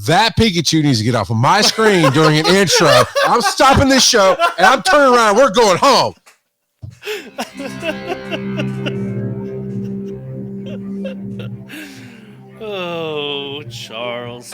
That Pikachu needs to get off of my screen during an intro. I'm stopping this show and I'm turning around. We're going home. Oh, Charles.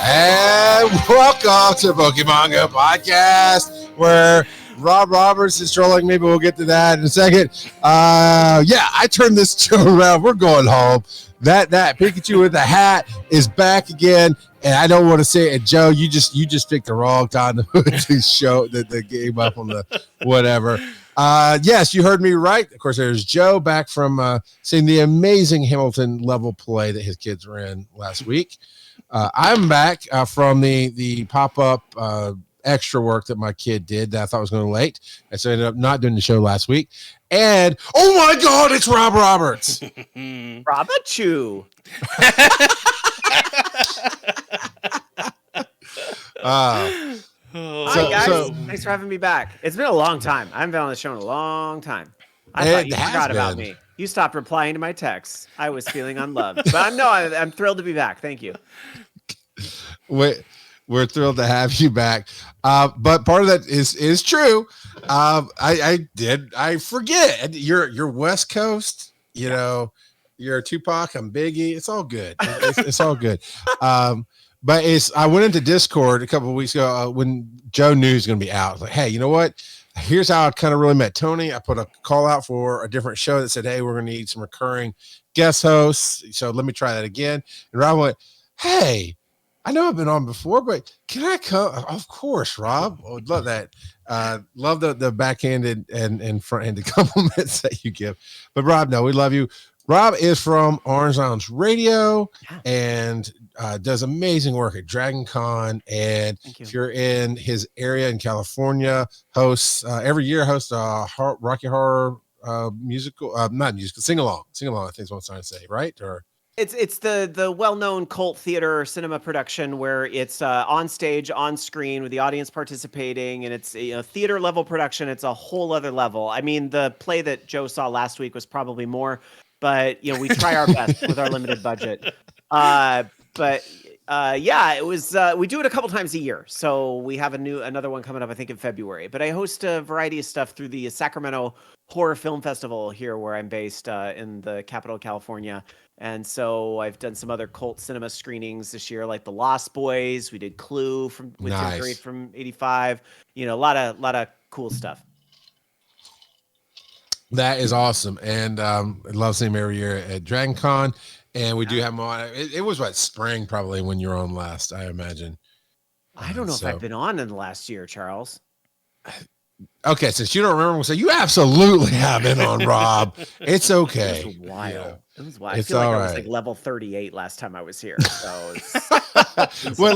And welcome to Pokémon GO Podcast, where Rob Roberts is trolling me, but we'll get to that in a second. I turned this show around. We're going home. That Pikachu with the hat is back again, and I don't want to say it. Joe, you just picked the wrong time to put the show, the game up on the whatever. Yes, you heard me right. Of course, there's Joe back from seeing the amazing Hamilton level play that his kids were in last week. I'm back from the pop-up extra work that my kid did that I thought was going to late. And so I ended up not doing the show last week. And, oh my God, it's Rob Roberts. Robachu. Hi, guys. Thanks for having me back. It's been a long time. I haven't been on the show in a long time. I thought you forgot about me. You stopped replying to my texts. I was feeling unloved. But I'm thrilled to be back. Thank you. We're thrilled to have you back. But part of that is true. I forget. You're West Coast, you're Tupac, I'm Biggie. It's all good. It's all good. But I went into Discord a couple of weeks ago when Joe knew he was going to be out. I was like, hey, you know what? Here's how I kind of really met Tony. I put a call out for a different show that said, hey, we're going to need some recurring guest hosts. So let me try that again. And Rob went, hey, I know I've been on before, but can I come? Of course, Rob. I would love that. Love the backhanded and front-handed compliments that you give. But Rob, no, we love you. Rob is from Orange Lounge Radio and does amazing work at Dragon Con. And if you're in his area in California, hosts every year a Rocky Horror musical, not musical, sing-along, I think is what I'm trying to say, right? Or It's the well-known cult theater cinema production where it's on stage, on screen with the audience participating, and it's theater level production. It's a whole other level. I mean, the play that Joe saw last week was probably more, but we try our best with our limited budget. It was. We do it a couple times a year, so we have another one coming up, I think, in February. But I host a variety of stuff through the Sacramento Horror Film Festival here, where I'm based in the capital of California. And so I've done some other cult cinema screenings this year, like The Lost Boys. We did Clue with Tim Curry from '85. A lot of cool stuff. That is awesome, and I love seeing him every year at Dragon Con. And we do have him on. It was spring probably when you were on last, I imagine. I don't know if I've been on in the last year, Charles. Okay, since you don't remember, we'll say you absolutely have been on, Rob. It's okay. It was wild. It was wild. It's I feel like all I was right. level 38 last time I was here. So well,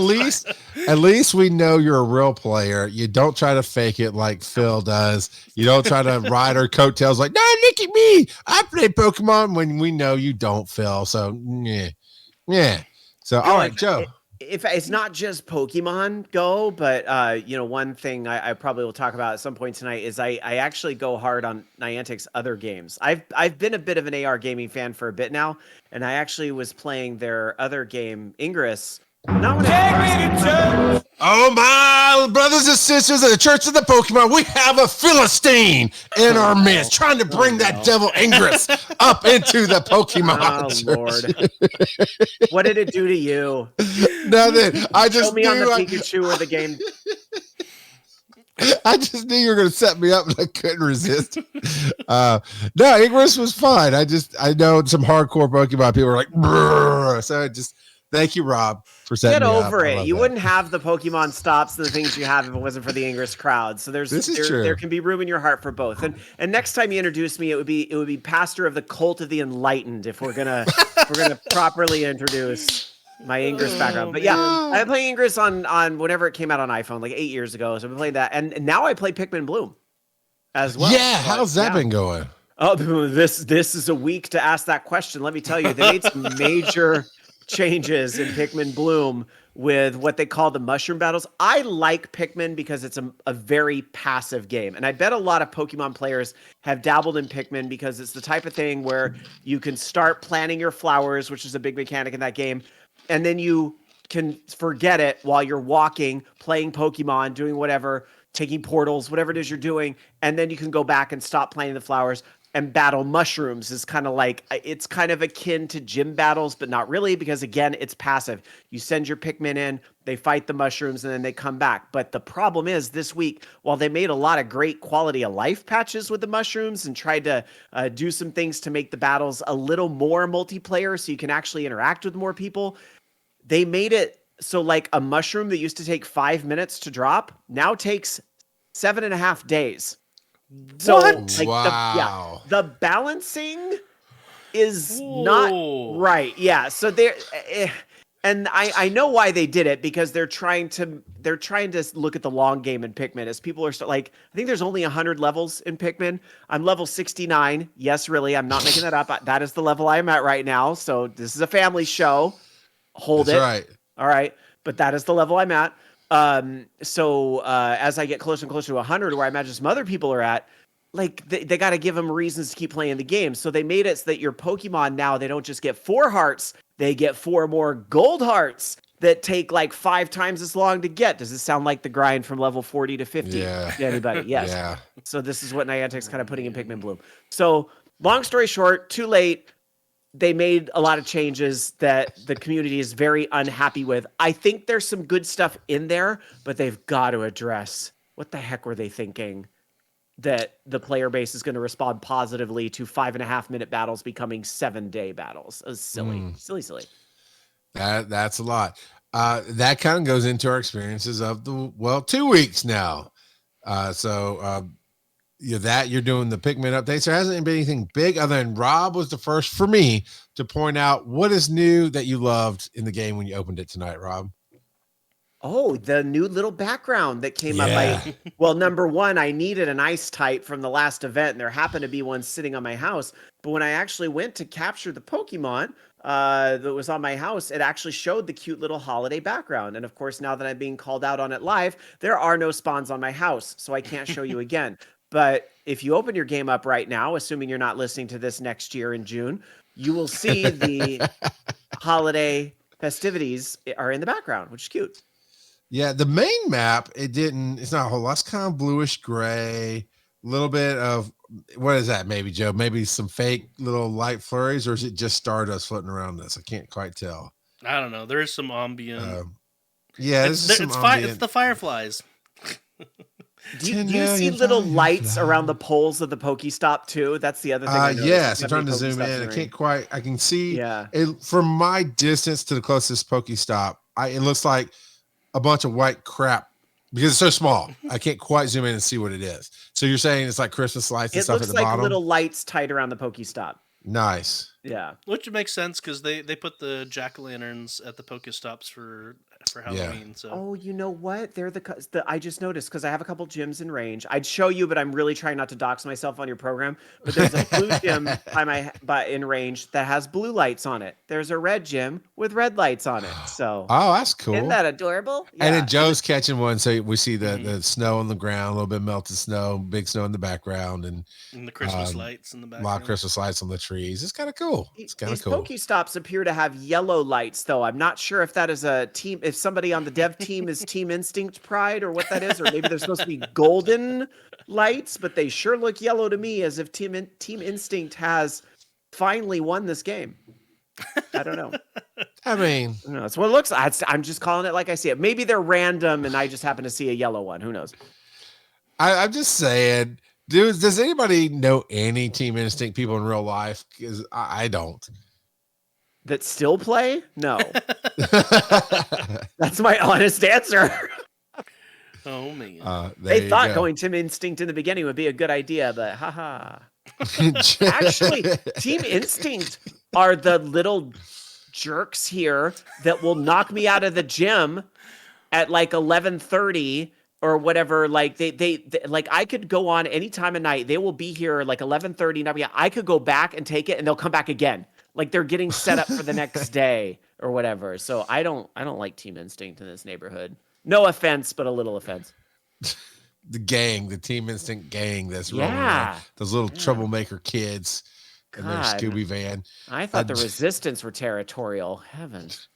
at least we know you're a real player. You don't try to fake it like Phil does. You don't try to ride our coattails like, no, look at me. I play Pokemon when we know you don't, Phil. So yeah. So all right, Joe. If it's not just Pokemon Go, but one thing I probably will talk about at some point tonight is I actually go hard on Niantic's other games. I've been a bit of an AR gaming fan for a bit now, and I actually was playing their other game, Ingress. Oh my brothers and sisters of the Church of the Pokemon, we have a Philistine in our midst trying to bring that devil Ingress up into the Pokemon church. Lord. What did it do to you? Nothing. I just Show me on the Pikachu or the game. I just knew you were going to set me up and I couldn't resist. No, Ingress was fine. I know some hardcore Pokemon people are like, brrr. So thank you, Rob, for setting me up. Get over it. You wouldn't have the Pokemon stops and the things you have if it wasn't for the Ingress crowd. So there can be room in your heart for both. And next time you introduce me, it would be pastor of the cult of the enlightened if we're gonna properly introduce my Ingress background. But yeah, I've been playing Ingress on whenever it came out on iPhone, like 8 years ago. So I've been playing that, and now I play Pikmin Bloom as well. Yeah, how's that been going? Oh, this is a week to ask that question. Let me tell you, they made some major changes in Pikmin Bloom with what they call the mushroom battles. I like Pikmin because it's a very passive game. And I bet a lot of Pokemon players have dabbled in Pikmin because it's the type of thing where you can start planting your flowers, which is a big mechanic in that game, and then you can forget it while you're walking, playing Pokemon, doing whatever, taking portals, whatever it is you're doing, and then you can go back and stop planting the flowers and battle mushrooms. Is kind of like, it's kind of akin to gym battles, but not really, because again, it's passive. You send your Pikmin in, they fight the mushrooms, and then they come back. But the problem is this week, while they made a lot of great quality of life patches with the mushrooms and tried to do some things to make the battles a little more multiplayer so you can actually interact with more people, they made it so like a mushroom that used to take 5 minutes to drop now takes 7.5 days. So like wow. the balancing is not right. Yeah. So there, and I know why they did it, because they're trying to look at the long game in Pikmin, as people are like, I think there's only 100 levels in Pikmin. I'm level 69. Yes, really. I'm not making that up. That is the level I am at right now. So this is a family show. Hold That's it. right. All right. But that is the level I'm at. So as I get closer and closer to 100, where I imagine some other people are at, like they got to give them reasons to keep playing the game. So they made it so that your Pokemon now, they don't just get 4 hearts, they get 4 more gold hearts that take like 5 times as long to get. Does this sound like the grind from level 40 to 50? Yeah. To anybody? Yes. Yeah. So this is what Niantic's kind of putting in Pikmin Bloom. So long story short, too late. They made a lot of changes that the community is very unhappy with. I think there's some good stuff in there, but they've got to address, what the heck were they thinking? That the player base is going to respond positively to 5.5-minute battles becoming 7-day battles. It was silly. Silly. That's a lot. That kind of goes into our experiences of 2 weeks now. You're doing the Pikmin updates. There hasn't been anything big other than Rob was the first for me to point out what is new that you loved in the game when you opened it tonight, Rob. Oh, the new little background that came up. Well, number one, I needed an ice type from the last event, and there happened to be one sitting on my house. But when I actually went to capture the Pokemon that was on my house, it actually showed the cute little holiday background. And of course, now that I'm being called out on it live, there are no spawns on my house, so I can't show you again. But if you open your game up right now, assuming you're not listening to this next year in June, you will see the holiday festivities are in the background, which is cute. Yeah, the main map, it's not a whole lot. It's kind of bluish gray, a little bit of, what is that maybe, Joe? Maybe some fake little light flurries, or is it just Stardust floating around this? I can't quite tell. I don't know. There is some ambient. It's the fireflies. Do you see little lights around the poles of the Pokestop too? That's the other thing. Yes, I'm trying to zoom in. I can see from my distance to the closest Pokestop. It looks like a bunch of white crap because it's so small. I can't quite zoom in and see what it is. So you're saying it's like Christmas lights and stuff at the bottom? It looks like little lights tied around the Pokestop. Nice. Yeah. Which makes sense because they put the jack-o'-lanterns at the Pokestops for Halloween. Yeah. So. Oh, you know what? They're I just noticed because I have a couple gyms in range. I'd show you, but I'm really trying not to dox myself on your program. But there's a blue gym in range that has blue lights on it. There's a red gym with red lights on it. So that's cool. Isn't that adorable? Yeah. And then Joe's catching one, so we see the snow on the ground, a little bit of melted snow, big snow in the background, and the Christmas lights in the background. A lot of Christmas lights on the trees. It's kind of cool. It's kind of cool. These Pokestops appear to have yellow lights, though. I'm not sure if that is a team. If somebody on the dev team is Team Instinct Pride or what that is, or maybe they're supposed to be golden lights, but they sure look yellow to me, as if Team Instinct has finally won this game. I don't know. I mean, no, that's what it looks like. I'm just calling it like I see it. Maybe they're random, and I just happen to see a yellow one. Who knows? I'm just saying. Dude, does anybody know any Team Instinct people in real life? Because I don't. That still play? No. That's my honest answer. Oh, man. They thought going Team Instinct in the beginning would be a good idea, but haha. Actually, Team Instinct are the little jerks here that will knock me out of the gym at like 11:30 or whatever. Like they like I could go on any time of night. They will be here like 11:30. I could go back and take it, and they'll come back again. like they're getting set up for the next day or whatever. So I don't like Team Instinct in this neighborhood. No offense, but a little offense. The gang, the Team Instinct gang that's rolling around. Those little troublemaker kids in their Scooby van. I thought the Resistance were territorial. Heavens.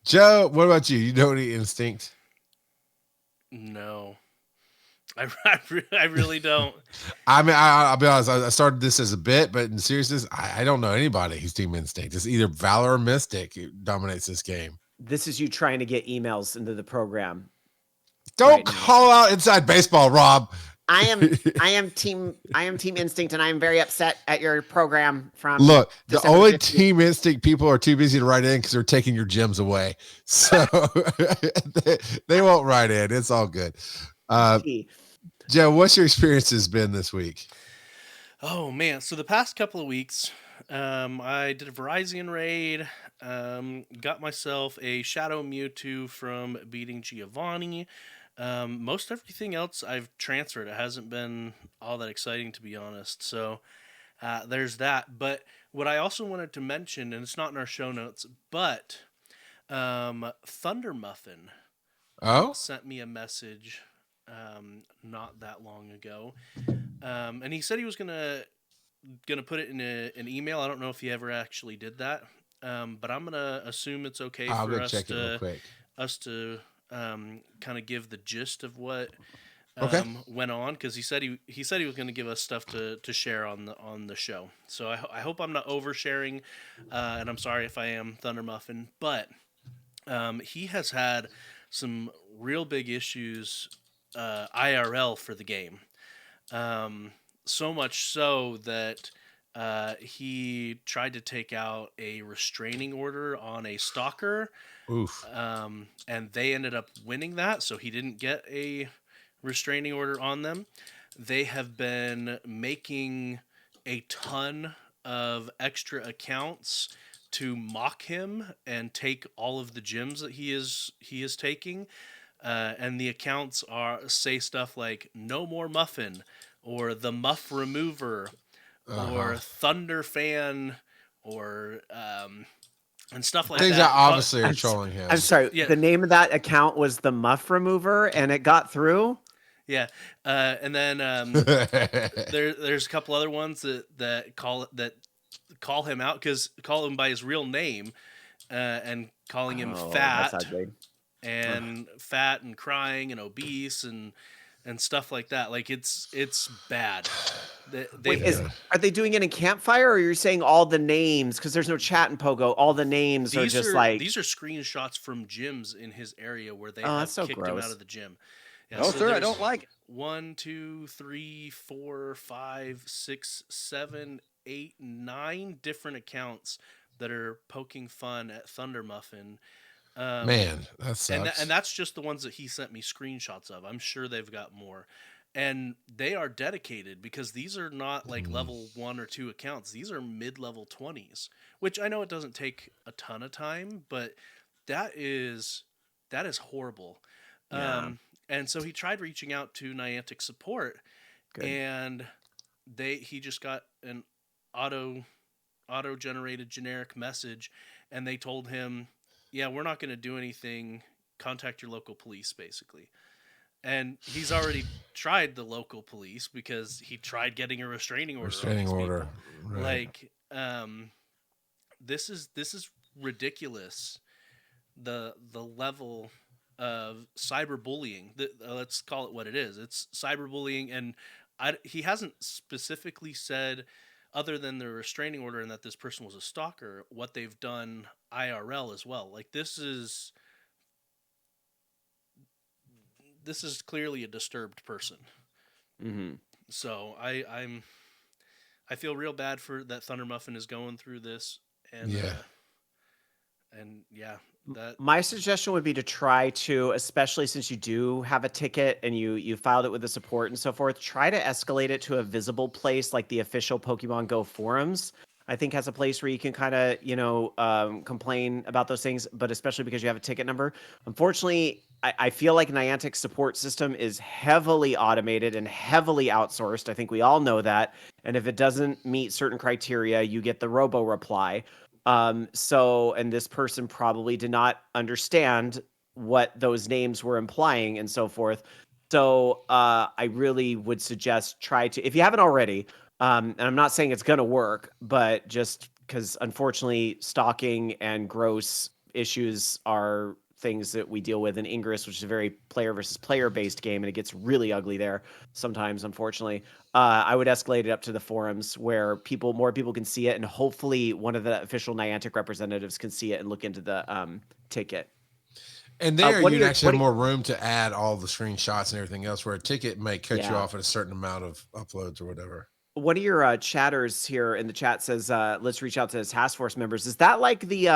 Joe, what about you? You know any Instinct? No. I really don't. I mean, I'll be honest. I started this as a bit, but in seriousness, I don't know anybody who's Team Instinct. It's either Valor or Mystic who dominates this game. This is you trying to get emails into the program. Don't call out inside baseball, Rob. I am Team Instinct, and I am very upset at your program. From look, December the only 15th. Team Instinct people are too busy to write in because they're taking your gems away, so they won't write in. It's all good. Joe, what's your experiences been this week? Oh man, so the past couple of weeks, I did a Verizon raid, got myself a Shadow Mewtwo from beating Giovanni. Most everything else I've transferred. It hasn't been all that exciting, to be honest. So there's that. But what I also wanted to mention, and it's not in our show notes, but Thunder Muffin sent me a message not that long ago, and he said he was gonna put it in an email. I don't know if he ever actually did that, but I'm gonna assume it's okay for us to kind of give the gist of what went on, because he said he was going to give us stuff to share on the show. So I hope I'm not oversharing, and I'm sorry if I am, Thunder Muffin, but he has had some real big issues IRL for the game. So much so that he tried to take out a restraining order on a stalker. Oof. And they ended up winning that, so he didn't get a restraining order on them. They have been making a ton of extra accounts to mock him and take all of the gems that he is taking. And the accounts say stuff like "No More Muffin" or "The Muff Remover" or "Thunder Fan" or and stuff like things that. That obviously are trolling him. I'm sorry. Yeah. The name of that account was "The Muff Remover," and it got through. Yeah, and then there's a couple other ones that call him out, call him by his real name, and calling him fat and fat and crying and obese and stuff like that. Like it's bad. Are they doing it in Campfire, or you're saying all the names? Because there's no chat in Pogo. All the names are just like these are screenshots from gyms in his area where they have kicked him out of the gym. Yeah, no, sir, I don't like it. 1, 2, 3, 4, 5, 6, 7, 8, 9 different accounts that are poking fun at Thunder Muffin. Man, that sucks. And that's just the ones that he sent me screenshots of. I'm sure they've got more. And they are dedicated, because these are not like level 1 or 2 accounts. These are mid-level 20s, which I know it doesn't take a ton of time, but that is horrible. Yeah. And so he tried reaching out to Niantic support. Good. And he just got an auto-generated generic message, and they told him, yeah, we're not going to do anything. Contact your local police, basically. And he's already tried the local police, because he tried getting a restraining order. Right. Like, this is ridiculous. The level of cyberbullying. Let's call it what it is. It's cyberbullying, and he hasn't specifically said, other than the restraining order and that this person was a stalker, what they've done IRL as well. Like this is clearly a disturbed person. Mm-hmm. So I feel real bad for that Thunder Muffin is going through this, and that. My suggestion would be to try to, especially since you do have a ticket and you filed it with the support and so forth, try to escalate it to a visible place like the official Pokemon Go forums. I think has a place where you can kind of, complain about those things, but especially because you have a ticket number. Unfortunately, I feel like Niantic's support system is heavily automated and heavily outsourced. I think we all know that. And if it doesn't meet certain criteria, you get the robo reply. And this person probably did not understand what those names were implying and so forth. So I really would suggest try to, if you haven't already, and I'm not saying it's going to work, but just because unfortunately stalking and gross issues are things that we deal with in Ingress, which is a very player versus player based game, and it gets really ugly there sometimes, unfortunately. I would escalate it up to the forums where more people can see it, and hopefully one of the official Niantic representatives can see it and look into the ticket. And there you'd actually have more room to add all the screenshots and everything else, where a ticket may cut you off at a certain amount of uploads or whatever. One of your chatters here in the chat says, let's reach out to the task force members. Is that like the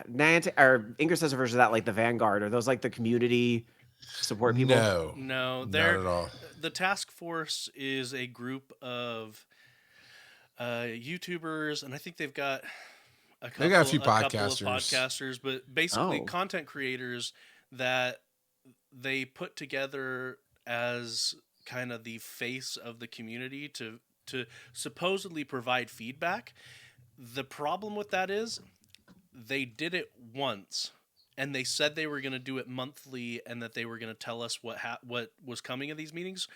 Niantic, or Ingress has a version of that, like the Vanguard? Are those like the community support people? No, not at all. The task force is a group of YouTubers, and I think they've got a few podcasters, but basically content creators that they put together as kind of the face of the community to supposedly provide feedback. The problem with that is they did it once, and they said they were going to do it monthly, and that they were going to tell us what was coming in these meetings.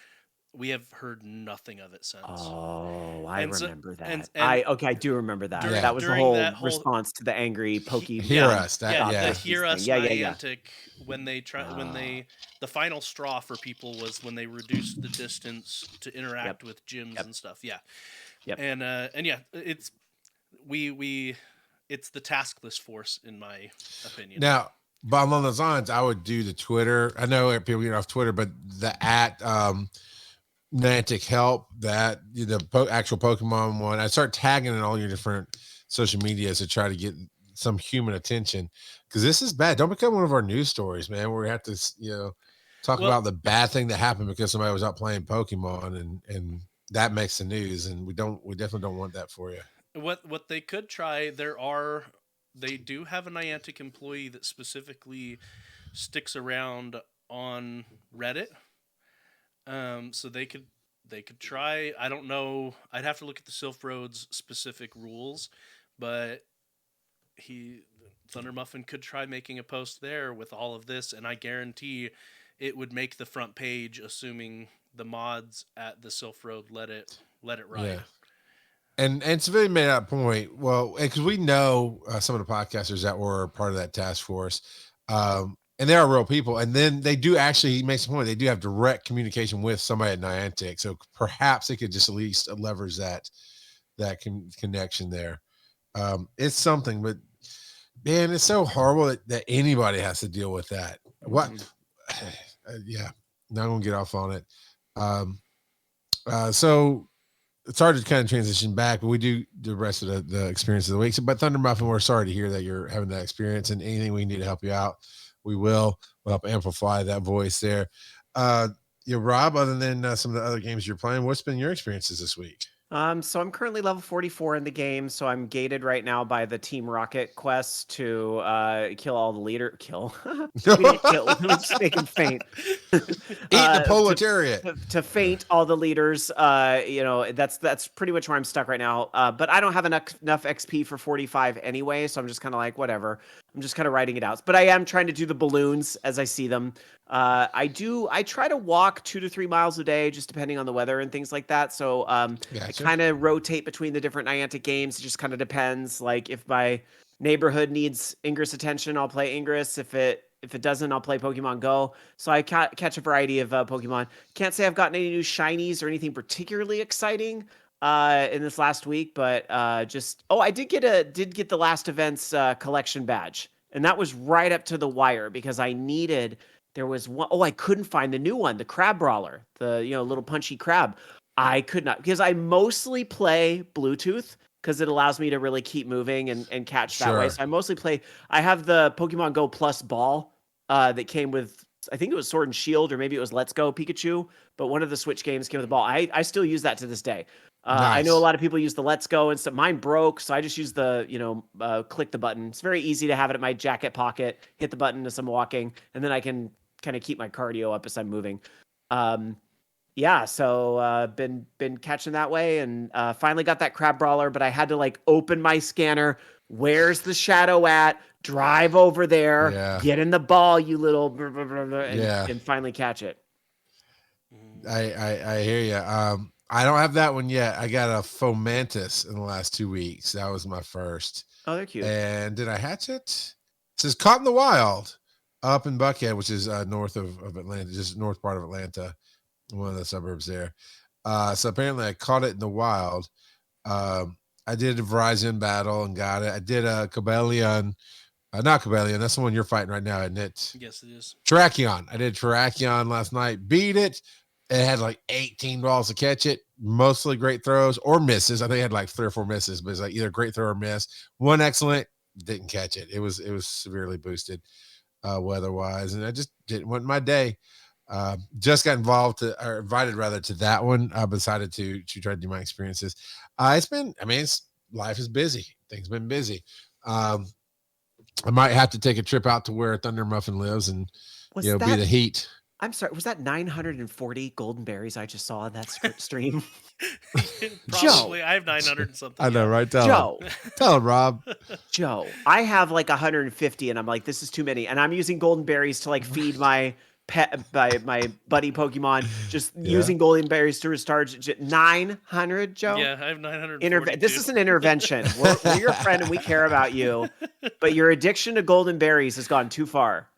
We have heard nothing of it since. Oh, I remember that. I do remember that. That was the whole response to the angry Pokey. Hear us, Niantic when they the final straw for people was when they reduced the distance to interact with gyms and stuff. Yeah. Yep. And yeah, it's it's the taskless force in my opinion. Now, but along those lines, I would do the Twitter. I know people get off Twitter, but the Niantic help, that the actual Pokemon one, I start tagging in all your different social medias to try to get some human attention, because this is bad. Don't become one of our news stories, man, where we have to talk about the bad thing that happened because somebody was out playing Pokemon, and that makes the news, and we definitely don't want that for you. What they could try, they do have a Niantic employee that specifically sticks around on Reddit. So they could try. I don't know. I'd have to look at the Sylph Road's specific rules, but Thunder Muffin could try making a post there with all of this, and I guarantee it would make the front page, assuming the mods at the Sylph Road let it ride. Yeah. And Civilian made that point. Well, because we know some of the podcasters that were part of that task force. And they are real people. And then they do actually, he makes a point, they do have direct communication with somebody at Niantic. So perhaps they could just at least leverage that connection there. It's something, but man, it's so horrible that anybody has to deal with that. What? Yeah, not going to get off on it. So it's hard to kind of transition back, but we do the rest of the experience of the week. So, but Thunder Muffin, we're sorry to hear that you're having that experience, and anything we need to help you out, we'll help amplify that voice there. Rob, other than some of the other games you're playing, what's been your experiences this week? So I'm currently level 44 in the game, so I'm gated right now by the Team Rocket quest to kill all the leader. Kill. We didn't kill. Let's make him faint. Eat the proletariat. To faint all the leaders. That's pretty much where I'm stuck right now. But I don't have enough XP for 45 anyway, so I'm just kind of like, whatever. I'm just kind of writing it out. But I am trying to do the balloons as I see them. I try to walk 2 to 3 miles a day, just depending on the weather and things like that. So I kind of rotate between the different Niantic games. It just kind of depends. Like if my neighborhood needs Ingress attention, I'll play Ingress. If it doesn't, I'll play Pokemon Go. So I catch a variety of Pokemon. Can't say I've gotten any new shinies or anything particularly exciting in this last week, but I did get the last event's collection badge, and that was right up to the wire because I needed. There was one. Oh, I couldn't find the new one, the Crab Brawler, the little punchy crab. I could not, because I mostly play Bluetooth because it allows me to really keep moving and catch that way. So I mostly play. I have the Pokemon Go Plus ball that came with, I think it was Sword and Shield, or maybe it was Let's Go Pikachu, but one of the Switch games came with the ball. I still use that to this day. I know a Nice. lot of people use the Let's Go and stuff. Mine broke, so I just use the, click the button. It's very easy to have it in my jacket pocket, hit the button as I'm walking, and then I can kind of keep my cardio up as I'm moving. Yeah, so been catching that way, and finally got that crab brawler, but I had to like open my scanner. Where's the shadow at? Drive over there, Yeah. get in the ball, you little, blah, blah, blah, blah, and, Yeah. and finally catch it. I hear you. I don't have that one yet. I got a fomantis in the last 2 weeks. That was my first. Oh, they're cute. And did I hatch it? It says caught in the wild up in Buckhead, which is north of Atlanta, just north part of Atlanta, one of the suburbs there. So apparently I caught it in the wild. I did a Verizon battle and got it. I did a Cobelion, not Cobelion. That's the one you're fighting right now, isn't it? Yes, it is. Terrakion. I did Terrakion last night. Beat it. It had like 18 balls to catch it. Mostly great throws or misses. I think it had like 3 or 4 misses, but it's like either great throw or miss. One excellent, didn't catch it. It was severely boosted weather-wise, and I just didn't want my day. Just got invited rather to that one. I decided to try to do my experiences. Life is busy. Things been busy. I might have to take a trip out to where Thunder Muffin lives and be the heat. I'm sorry, was that 940 golden berries I just saw on that stream? Probably. I have 900 and something. I know, right? Joe. Tell him, Rob. Joe, I have like 150 and I'm like, this is too many. And I'm using golden berries to like feed my pet, my buddy Pokemon, just using golden berries to restart 900, Joe? Yeah, I have 900. This is an intervention. We're your friend and we care about you, but your addiction to golden berries has gone too far.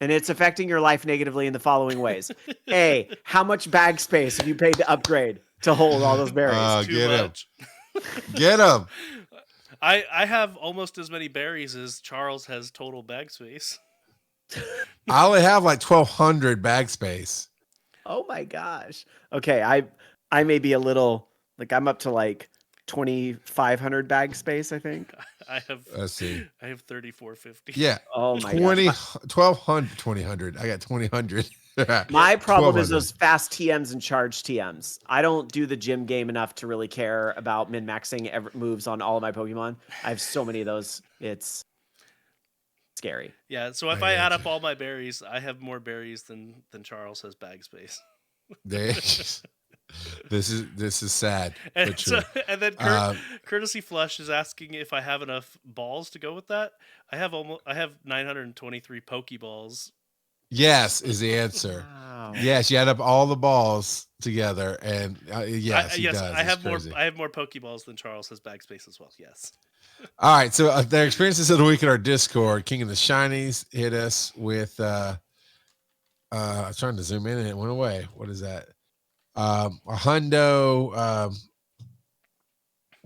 And it's affecting your life negatively in the following ways. A, how much bag space have you paid to upgrade to hold all those berries? Too much. Get them. I have almost as many berries as Charles has total bag space. I only have like 1,200 bag space. Oh my gosh. Okay, I may be a little, like I'm up to like 2,500 bag space, I think. Let's see. I have 3,450. Yeah. Oh my 1,200, 2,000. I got 2,000. My problem is those fast TMs and charge TMs. I don't do the gym game enough to really care about min-maxing moves on all of my Pokemon. I have so many of those. It's scary. Yeah, so if I add up all my berries, I have more berries than Charles has bag space. This is sad. And, but true. And then Courtesy Flush is asking if I have enough balls to go with that. I have 923 Pokeballs. Yes, is the answer. Wow. Yes, you add up all the balls together, and yes, he does. I have more. I have more Pokeballs than Charles has bag space as well. Yes. All right, so their experiences of the week at our Discord. King of the Shinies hit us with. I was trying to zoom in and it went away. What is that? A hundo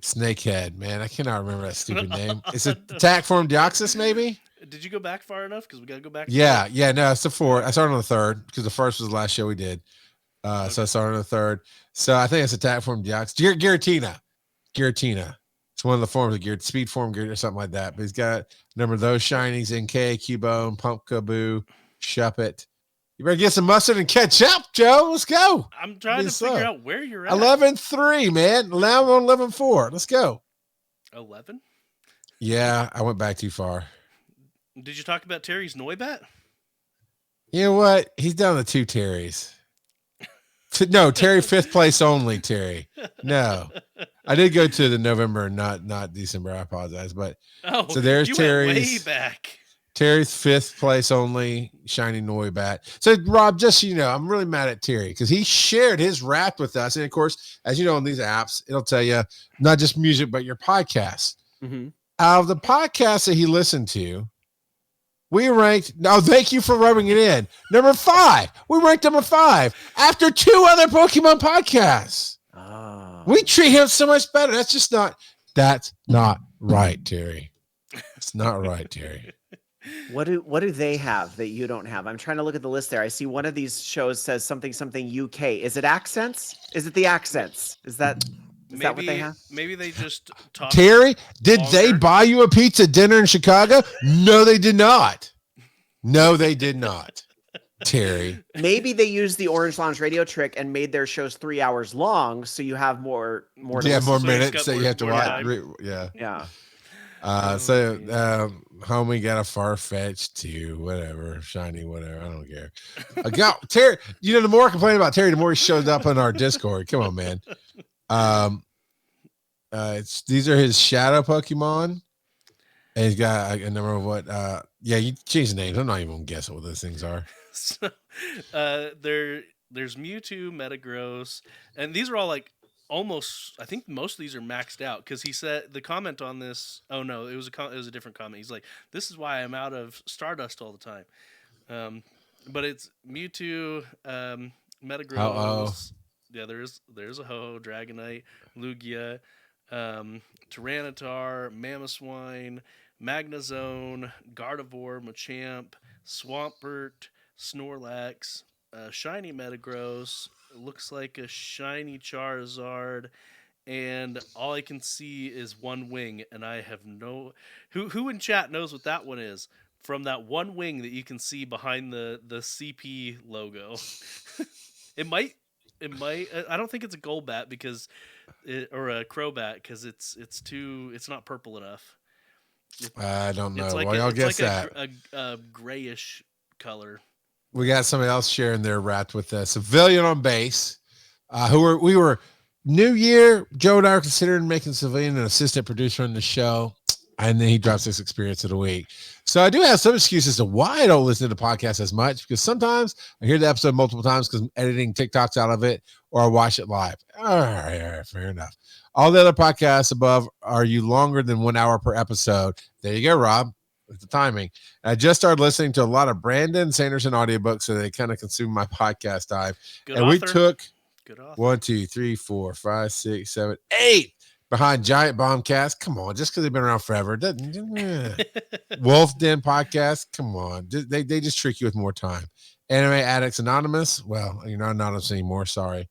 snakehead, man. I cannot remember that stupid name. It's an attack form Deoxys, maybe. Did you go back far enough? Because we got to go back. Yeah. No, it's the 4th. I started on the 3rd because the 1st was the last show we did. Okay. So I started on the 3rd. So I think it's attack form Deoxys. Giratina. It's one of the forms of speed form or something like that. But he's got a number of those shinies: NK, Cubone, Pumpkaboo, Shuppet. You better get some mustard and catch up, Joe. Let's go. I'm trying to figure out where you're at. 11-3, man. Now I'm on 11-4. Let's go. 11? Yeah, I went back too far. Did you talk about Terry's Noibat? You know what? He's down to 2 Terrys. No, Terry 5th place only, Terry. No. I did go to the November, not December. I apologize. But so there's Terry's. Way back. Terry's 5th place only, shiny Noibat. So, Rob, just so you know, I'm really mad at Terry because he shared his rap with us. And, of course, as you know, on these apps, it'll tell you not just music, but your podcast. Mm-hmm. Out of the podcasts that he listened to, we ranked, thank you for rubbing it in, number 5. We ranked number 5 after 2 other Pokemon podcasts. Oh. We treat him so much better. That's not right, Terry. It's not right, Terry. What do they have that you don't have? I'm trying to look at the list there. I see one of these shows says something UK. Is it accents? Is it the accents? Is that what they have? Maybe they just talk. Terry, did longer. They buy you a pizza dinner in Chicago? No, they did not. No, they did not. Terry. Maybe they used the Orange Lounge radio trick and made their shows 3 hours long, so you have more. Yeah, to more listen to. minutes that you have to more watch. time. Yeah. Yeah. So, homie got a far-fetched too, whatever, shiny, whatever. I don't care. I got Terry. The more I complain about Terry, the more he shows up in our Discord. Come on, man. These are his shadow Pokemon, and he's got a number of what. Yeah, you change the names. I'm not even guessing what those things are. So, there's Mewtwo, Metagross, and these are all like almost. I think most of these are maxed out because he said the comment on this. Oh no, it was a different comment. He's like, "This is why I'm out of Stardust all the time." But it's Mewtwo, Metagross. Oh. Yeah, there's a Ho-Oh, Dragonite, Lugia, Tyranitar, Mamoswine, Magnezone, Gardevoir, Machamp, Swampert, Snorlax, shiny Metagross, looks like a shiny Charizard, and all I can see is one wing, and I have no... Who in chat knows what that one is? From that one wing that you can see behind the CP logo. It might... I don't think it's a Golbat because... or a Crobat because it's not purple enough. I don't know. Like I'll guess like that. a grayish color. We got somebody else sharing their wrapped with us. Vivillon on base. We were New Year. Joe and I were considering making Vivillon an assistant producer on the show, and then he drops this experience of the week. So I do have some excuses as to why I don't listen to the podcast as much, because sometimes I hear the episode multiple times because I'm editing TikToks out of it, or I watch it live. All right, fair enough. All the other podcasts above are you longer than 1 hour per episode. There you go, Rob. With the timing. And I just started listening to a lot of Brandon Sanderson audiobooks, so they kind of consume my podcast time. Good and author. We took Good author. 1, 2, 3, 4, 5, 6, 7, 8 behind Giant Bombcast. Come on, just because they've been around forever. Wolf Den Podcast. Come on. They just trick you with more time. Anime Addicts Anonymous. Well, you're not anonymous anymore. Sorry.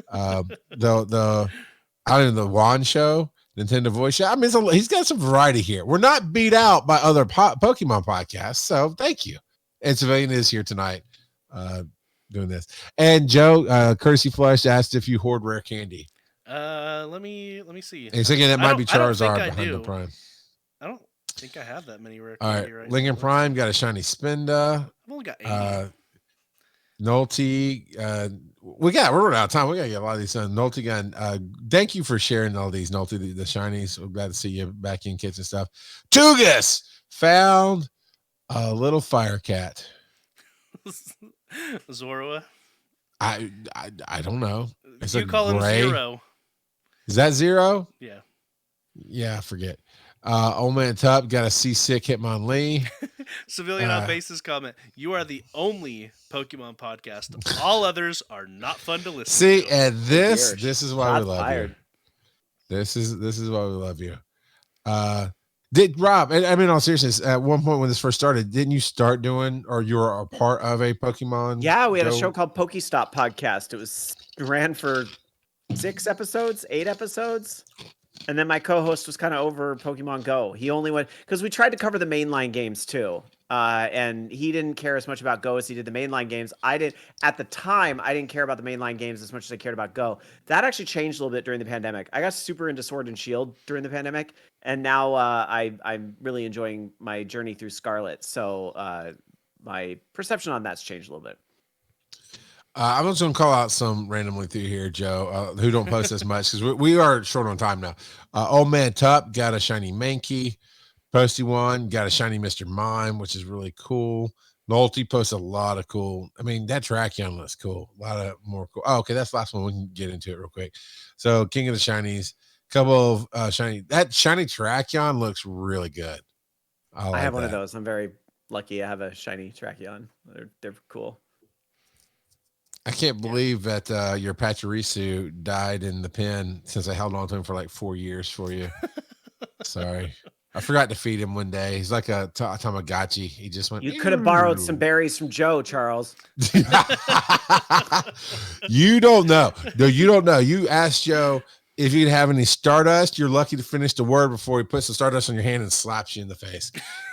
The Juan Show. Nintendo Voice Show. I mean, he's got some variety here. We're not beat out by other Pokemon podcasts, so thank you. And Vivillon is here tonight doing this. And Joe, Courtesy Flush asked if you hoard rare candy. Let me see. And he's thinking that might be Charizard behind the Prime. I don't think I have that many rare All candy right, right Lincoln now. Prime got a shiny Spinda. I've only got 80. Nolte, we're running out of time. We gotta get a lot of these. Nolte got. Thank you for sharing all these Nolte, the shinies. We're glad to see you back in kits and stuff. Tugas found a little fire cat. Zorua. I don't know. It's you call him Zero. Is that Zero? Yeah. Yeah, I forget. OldManTup got a seasick Hitmonlee. Civilian on Base's comment. You are the only Pokemon podcast. All others are not fun to listen See, to. and this is why we love you. This is why we love you. Did Rob, I mean, in all seriousness, at one point when this first started, didn't you start doing, or you were a part of a Pokemon? Yeah, we had a show called Pokestop Podcast. It ran for 8 episodes. And then my co-host was kind of over Pokemon Go. He only went because we tried to cover the mainline games too. And he didn't care as much about Go as he did the mainline games. At the time, I didn't care about the mainline games as much as I cared about Go. That actually changed a little bit during the pandemic. I got super into Sword and Shield during the pandemic. And now I'm really enjoying my journey through Scarlet. So my perception on that's changed a little bit. I'm just going to call out some randomly through here, Joe, who don't post as much because we are short on time now. OldManTup got a shiny Mankey. Posty One got a shiny Mr. Mime, which is really cool. Nolte posts a lot of cool. I mean, that Tracheon looks cool. A lot of more cool. Oh, okay, that's the last one. We can get into it real quick. So, King of the Shinies, couple of shiny. That shiny Tracheon looks really good. I have one of those. I'm very lucky. I have a shiny Tracheon. They're cool. I can't believe that your Pachirisu died in the pen since I held on to him for like 4 years for you. Sorry. I forgot to feed him one day. He's like a Tamagotchi. He just went. You could have borrowed some berries from Joe, Charles. You don't know. No, you don't know. You asked Joe if you'd have any Stardust. You're lucky to finish the word before he puts the Stardust on your hand and slaps you in the face.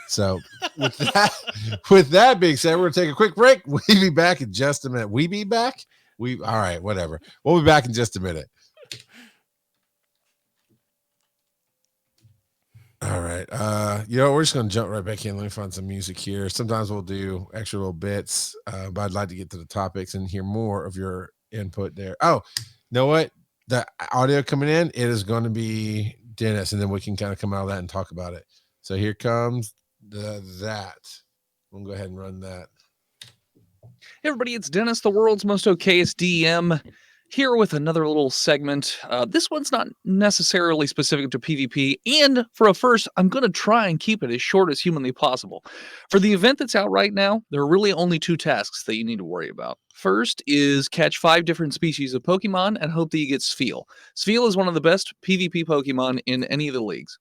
So with that being said, we're gonna take a quick break. We'll be back in just a minute. We be back? All right, whatever. We'll be back in just a minute. All right. We're just gonna jump right back in. Let me find some music here. Sometimes we'll do extra little bits, but I'd like to get to the topics and hear more of your input there. Oh, you know what? The audio coming in, it is going to be Dennis, and then we can kind of come out of that and talk about it. So here comes that. We'll go ahead and run that. Hey everybody, it's Dennis, the world's most okayest DM, here with another little segment. This one's not necessarily specific to PvP, and for a first, I'm going to try and keep it as short as humanly possible. For the event that's out right now, there are really only 2 tasks that you need to worry about. First is catch 5 different species of Pokemon and hope that you get Spheal. Spheal is one of the best PvP Pokemon in any of the leagues.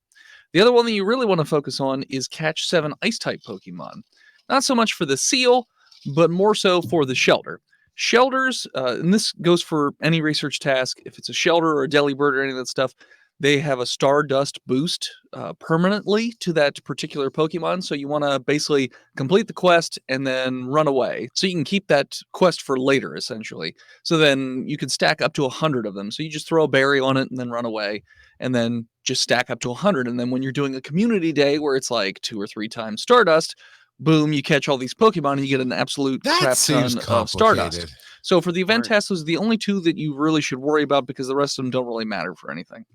The other one that you really want to focus on is catch 7 Ice-type Pokemon. Not so much for the Seal, but more so for the Shelter. Shelters, and this goes for any research task, if it's a Shelter or a Delibird or any of that stuff, they have a Stardust boost permanently to that particular Pokemon, so you want to basically complete the quest and then run away. So you can keep that quest for later, essentially. So then you can stack up to 100 of them. So you just throw a berry on it and then run away, and then just stack up to 100. And then when you're doing a community day where it's like 2 or 3 times Stardust, boom, you catch all these Pokemon and you get an absolute crap ton of Stardust. So for the event tasks, those are the only 2 that you really should worry about because the rest of them don't really matter for anything.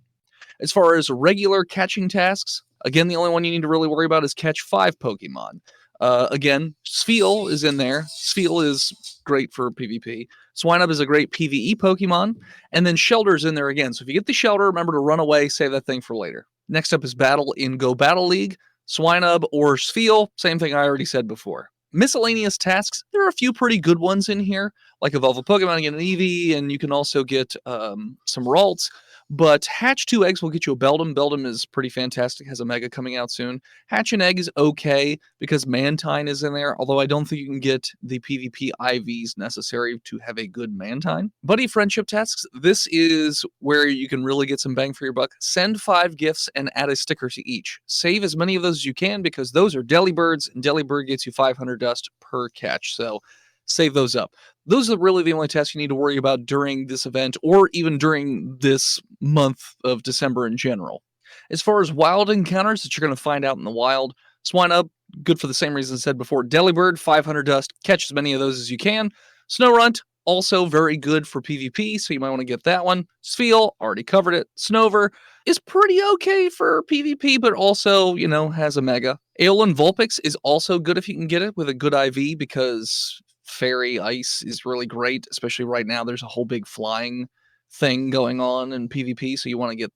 As far as regular catching tasks, again, the only one you need to really worry about is catch 5 Pokemon. Again, Spheal is in there. Spheal is great for PvP. Swinub is a great PvE Pokemon. And then Shelter's in there again. So if you get the Shelter, remember to run away, save that thing for later. Next up is Battle in Go Battle League. Swinub or Spheal, same thing I already said before. Miscellaneous tasks, there are a few pretty good ones in here, like evolve a Pokemon and get an Eevee, and you can also get some Ralts. But hatch 2 eggs will get you a Beldum. Beldum is pretty fantastic, has a Mega coming out soon. Hatch an egg is okay because Mantine is in there, although I don't think you can get the PvP IVs necessary to have a good Mantine. Buddy friendship tasks, this is where you can really get some bang for your buck. Send 5 gifts and add a sticker to each. Save as many of those as you can because those are Delibirds, and Delibird gets you 500 dust per catch, so save those up. Those are really the only tasks you need to worry about during this event or even during this month of December in general. As far as wild encounters that you're going to find out in the wild, Swinub, good for the same reason I said before. Delibird, 500 dust, catch as many of those as you can. Snorunt, also very good for PvP, so you might want to get that one. Spheal, already covered it. Snover is pretty okay for PvP, but also, has a Mega. Aeolin Vulpix is also good if you can get it with a good IV because Fairy Ice is really great, especially right now. There's a whole big flying thing going on in PvP, so you want to get,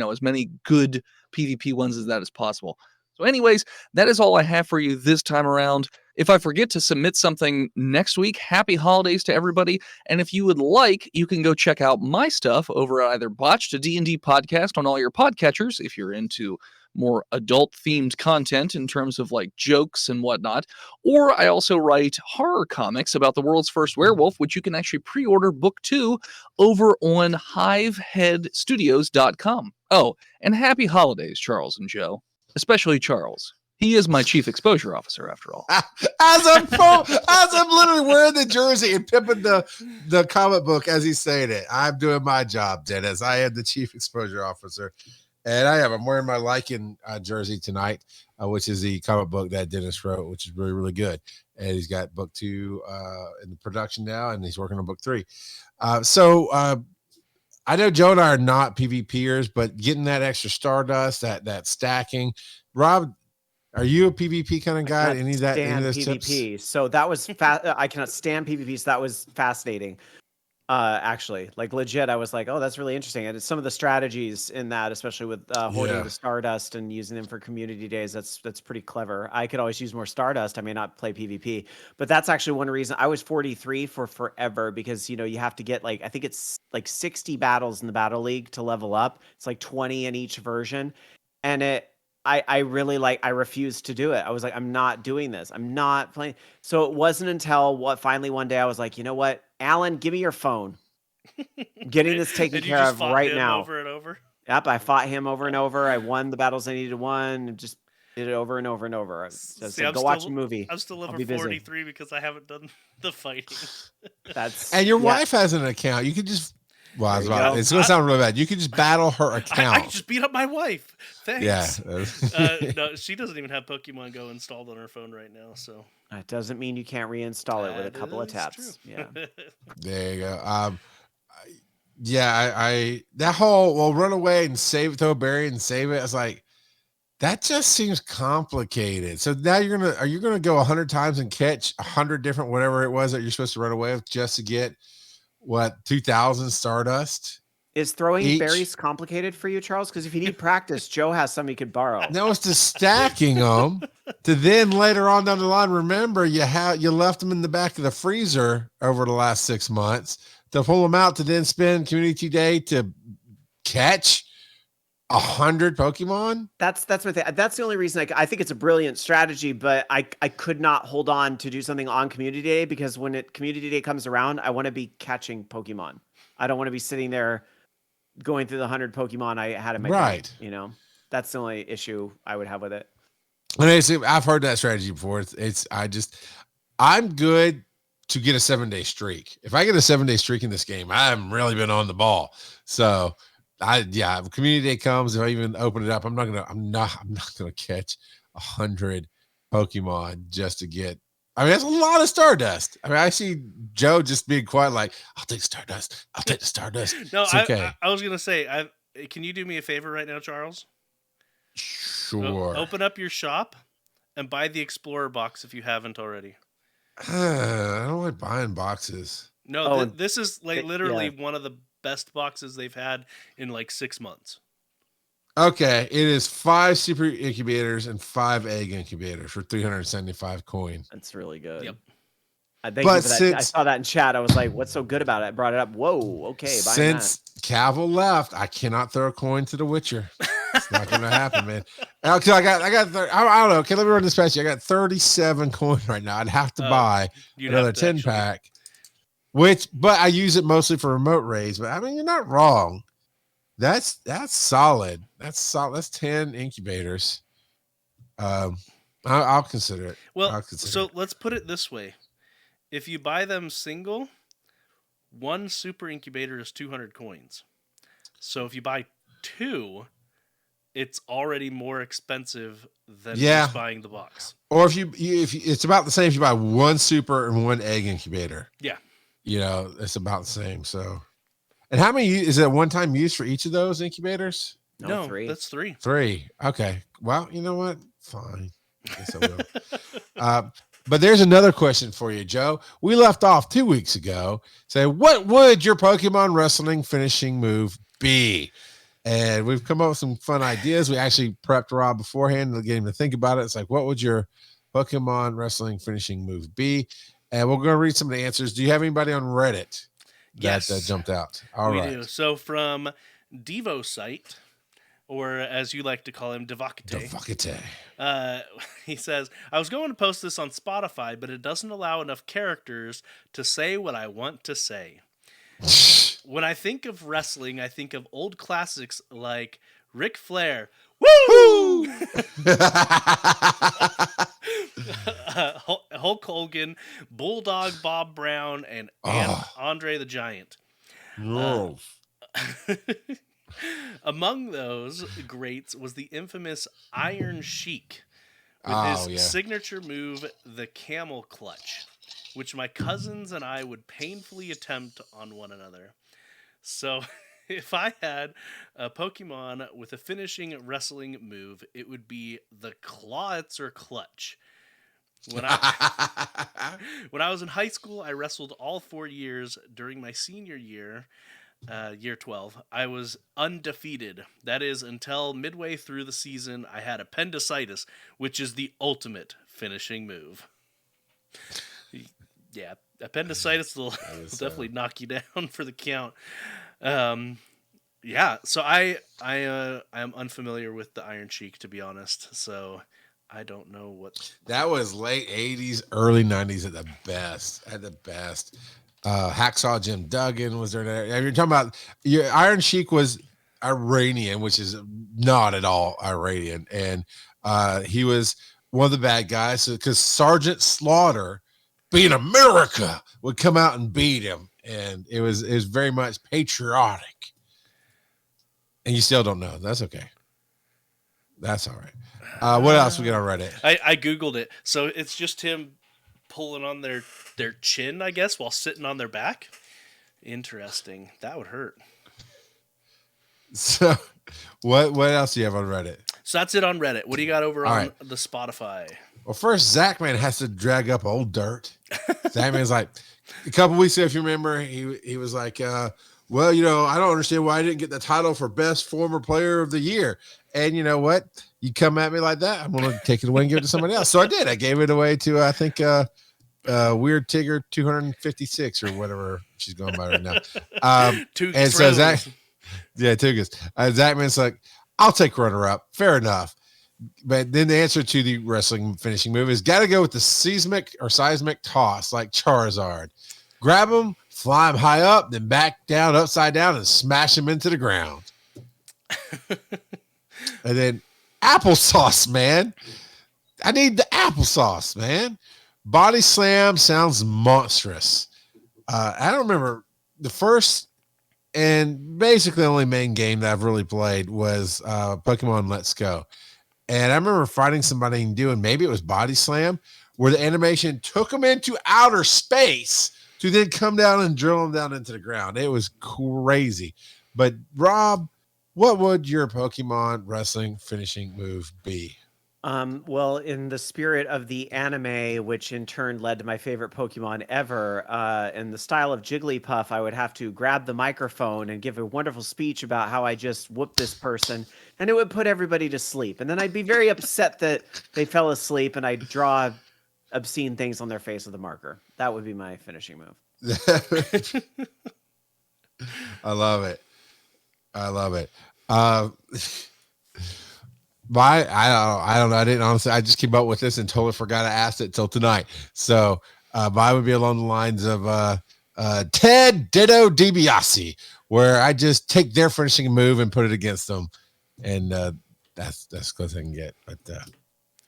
as many good PvP ones as that as possible. So anyways, that is all I have for you this time around. If I forget to submit something next week, happy holidays to everybody. And if you would like, you can go check out my stuff over at either Botched, a D&D podcast on all your podcatchers, if you're into more adult-themed content in terms of like jokes and whatnot. Or I also write horror comics about the world's first werewolf, which you can actually pre-order book 2 over on hiveheadstudios.com. Oh, and happy holidays, Charles and Joe. Especially Charles. He is my chief exposure officer, after all. As I'm literally wearing the jersey and pimping the comic book as he's saying it, I'm doing my job, Dennis. I am the chief exposure officer. And I'm wearing my Lycan jersey tonight, which is the comic book that Dennis wrote, which is really, really good. And he's got book 2 in the production now, and he's working on book 3. So I know Joe and I are not PvPers, but getting that extra Stardust, that stacking. Rob, are you a PvP kind of guy? Any of those PvP. tips? So that was I cannot stand PvP. So that was fascinating. Actually, like legit, I was like, oh, that's really interesting. And some of the strategies in that, especially with hoarding the Stardust and using them for community days, that's pretty clever. I could always use more Stardust. I may not play PvP, but that's actually one reason I was 43 for forever because, you have to get I think it's like 60 battles in the Battle League to level up. It's like 20 in each version. And I really I refused to do it. I was like, I'm not doing this. I'm not playing. So it wasn't until finally one day I was like, you know what, Alan, give me your phone. Getting this taken care of right now. Over and over. Yep, I fought him over and over. I won the battles I needed to win. Just Did it over and over and over. Just See, said, go watch a movie. I'm still I'll level be busy. 43 because I haven't done the fighting. And your wife has an account. You could just. Well, it's going to sound really bad. You could just battle her account. I could just beat up my wife. Thanks. Yeah. No, she doesn't even have Pokemon Go installed on her phone right now. So that doesn't mean you can't reinstall it with a couple of taps. True. Yeah. There you go. I that whole run away and save, throw a berry and save it. I was like, that just seems complicated. So now are you gonna go 100 times and catch 100 different whatever it was that you're supposed to run away with just to get 2,000 Stardust? Is throwing berries complicated for you, Charles? Because if you need practice, Joe has some you could borrow. No, it's just stacking them to then later on down the line. Remember, you left them in the back of the freezer over the last 6 months to pull them out to then spend Community Day to catch 100 Pokemon. That's my thing. That's the only reason I think it's a brilliant strategy, but I could not hold on to do something on Community Day because when Community Day comes around, I want to be catching Pokemon. I don't want to be sitting there going through the 100 Pokemon I had in my bag, That's the only issue I would have with it. And I've heard that strategy before. I'm good to get a 7-day streak. If I get a 7-day streak in this game, I haven't really been on the ball. So if Community Day comes, if I even open it up, I'm not gonna catch 100 Pokemon just to get. I mean, that's a lot of Stardust. I mean, I see Joe just being quiet, like, I'll take Stardust. I'll take the Stardust. No, it's okay. I was gonna say, can you do me a favor right now, Charles? Sure. Open up your shop and buy the Explorer box if you haven't already. I don't like buying boxes. No, this is literally one of the best boxes they've had in 6 months. Okay, it is 5 super incubators and 5 egg incubators for 375 coin. That's really good. Yep. Thank you for that. I saw that in chat. I was like, what's so good about it? I brought it up. Whoa, okay. Since Cavill left, I cannot throw a coin to the Witcher. It's not going to happen, man. I got I don't know. Okay, let me run this past you. I got 37 coin right now. I'd have to buy another 10 pack, but I use it mostly for remote raids. But I mean, you're not wrong. That's solid. That's solid. That's 10 incubators. I'll consider it. Well, let's put it this way. If you buy them single, one super incubator is 200 coins. So if you buy 2, it's already more expensive than just buying the box. Or if it's about the same if you buy 1 super and 1 egg incubator. Yeah. It's about the same. So, and how many is it one-time use for each of those incubators? No, 3. That's 3. 3. Okay. Well, you know what? Fine. I guess I will. But there's another question for you, Joe. We left off 2 weeks ago. Say, what would your Pokemon wrestling finishing move be? And we've come up with some fun ideas. We actually prepped Rob beforehand to get him to think about it. It's like, what would your Pokemon wrestling finishing move be? And we're going to read some of the answers. Do you have anybody on Reddit that jumped out? All right. We do. So from Devo Site, or as you like to call him, Devakate. He says, I was going to post this on Spotify, but it doesn't allow enough characters to say what I want to say. When I think of wrestling, I think of old classics like Ric Flair. Woo! Hulk Hogan, Bulldog Bob Brown, and Andre the Giant. Among those greats was the infamous Iron Sheik with his signature move, the Camel Clutch, which my cousins and I would painfully attempt on one another. So if I had a Pokemon with a finishing wrestling move, it would be the Clawitzer Clutch. When I was in high school, I wrestled all 4 years. During my senior year, year 12, I was undefeated. That is, until midway through the season, I had appendicitis, which is the ultimate finishing move. Yeah, appendicitis will definitely knock you down for the count. So I am unfamiliar with the Iron Sheik, to be honest. So I don't know what that was. Late 80s, early 90s at the best. Hacksaw Jim Duggan was there. You're talking about your Iron Sheik was Iranian, which is not at all Iranian, and he was one of the bad guys because Sergeant Slaughter, being America, would come out and beat him, and it was very much patriotic. And you still don't know. That's okay. That's all right. What else we got on Reddit? I googled it, so it's just him pulling on their chin, I guess, while sitting on their back. Interesting. That would hurt. So, what else do you have on Reddit? So that's it on Reddit. What do you got over All on right. the Spotify? Well, first, Zachman has to drag up old dirt. Zachman's like, a couple weeks ago, if you remember, he was like, well, you know, I don't understand why I didn't get the title for best former player of the year. And you know what? You come at me like that, I'm going to take it away and give it to somebody else. So I did. I gave it away to, I think, Weird Tigger 256 or whatever she's going by right now. And so Zach, Tugas. Zachman's like, I'll take runner-up. Fair enough. But then the answer to the wrestling finishing move is got to go with the seismic toss like Charizard. Grab him, fly him high up, then back down, upside down, and smash him into the ground. And then applesauce, man. I need the applesauce, man. Body slam sounds monstrous. I don't remember the first and basically the only main game that I've really played was Pokemon Let's Go. And I remember fighting somebody and doing, maybe it was body slam, where the animation took them into outer space to then come down and drill them down into the ground. It was crazy. But Rob, what would your Pokemon wrestling finishing move be? Well, in the spirit of the anime, which in turn led to my favorite Pokemon ever, in the style of Jigglypuff, I would have to grab the microphone and give a wonderful speech about how I just whooped this person, and it would put everybody to sleep. And then I'd be very upset that they fell asleep, and I'd draw obscene things on their face with a marker. That would be my finishing move. I love it. I don't know. I didn't honestly. I just came up with this and totally forgot to ask it till tonight. So mine would be along the lines of Ted Ditto DiBiase, where I just take their finishing move and put it against them, and that's close I can get. But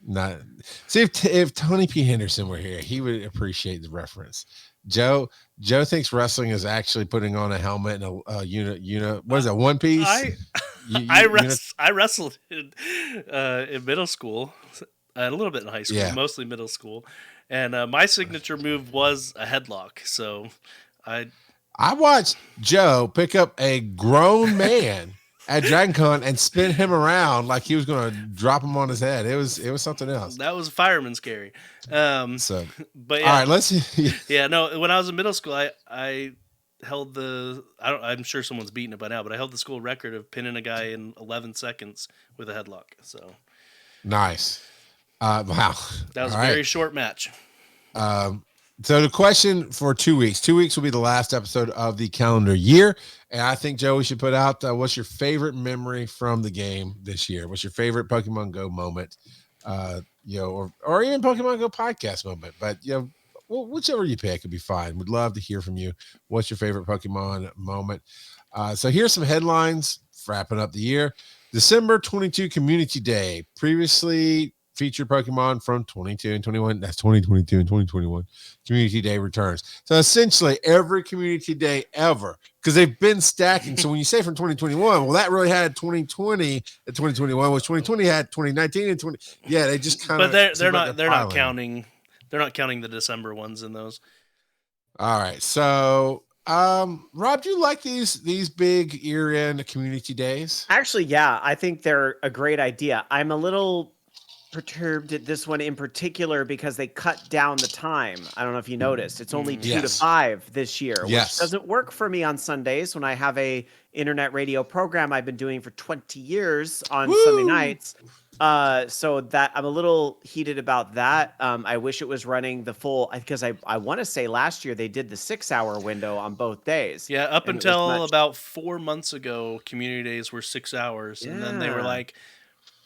not. See if Tony P. Henderson were here, he would appreciate the reference. Joe thinks wrestling is actually putting on a helmet and a unit. What is that? One piece. I wrestled in middle school, a little bit in high school, mostly middle school, and my signature move was a headlock. So I watched Joe pick up a grown man at Dragon Con and spin him around like he was going to drop him on his head. It was something else. That was fireman scary. So, but yeah, all right, let's see. Yeah, no, when I was in middle school, I held I'm sure someone's beaten it by now, but I held the school record of pinning a guy in 11 seconds with a headlock. So nice. Wow. That was a very short match. So the question for 2 weeks. 2 weeks will be the last episode of the calendar year. And I think, Joe, we should put out what's your favorite memory from the game this year? What's your favorite Pokemon Go moment? Or even Pokemon Go podcast moment. But, whichever you pick would be fine. We'd love to hear from you. What's your favorite Pokemon moment? So here's some headlines wrapping up the year. December 22 Community Day. Previously featured Pokemon from 22 and 21. That's 2022 and 2021. Community Day returns. So essentially every Community Day ever, because they've been stacking. So when you say from 2021, well, that really had 2020 and 2021, which 2020 had 2019 and 20. Yeah, they just kind of. But they're not counting. They're not counting the December ones in those. All right. So, Rob, do you like these big year-end Community Days? Actually, yeah, I think they're a great idea. I'm a little perturbed at this one in particular because they cut down the time. I don't know if you noticed. It's only 2 to 5 this year, which doesn't work for me on Sundays when I have a internet radio program I've been doing for 20 years on Sunday nights. So that I'm a little heated about that. I wish it was running the full, because I want to say last year they did the 6-hour window on both days. Yeah, up until about 4 months ago, Community Days were 6 hours, and then they were like,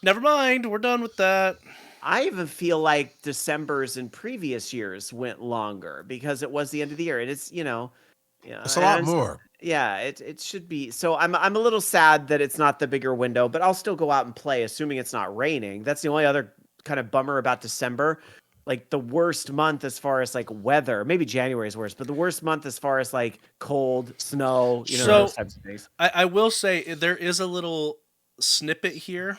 never mind, we're done with that. I even feel like December's in previous years went longer because it was the end of the year. And it's, it's a lot more. Yeah, it should be. So I'm a little sad that it's not the bigger window, but I'll still go out and play, assuming it's not raining. That's the only other kind of bummer about December. Like the worst month as far as like weather. Maybe January is worse, but the worst month as far as like cold, snow, So- those types of things. I will say there is a little snippet here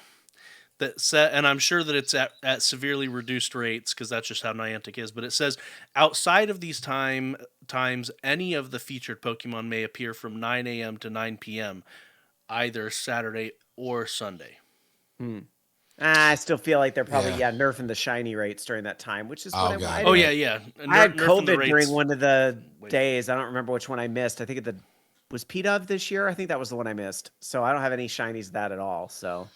that said, and I'm sure that it's at severely reduced rates because that's just how Niantic is. But it says outside of these times, any of the featured Pokemon may appear from 9 a.m. to 9 p.m. either Saturday or Sunday. I still feel like they're probably Yeah. nerfing the shiny rates during that time, which is Oh, what I God. Oh yeah. I had Nerfing the COVID rates. during one of the Wait. days. I don't remember which one I missed. I think was P-Dub this year. I think that was the one I missed. So I don't have any shinies of that at all. So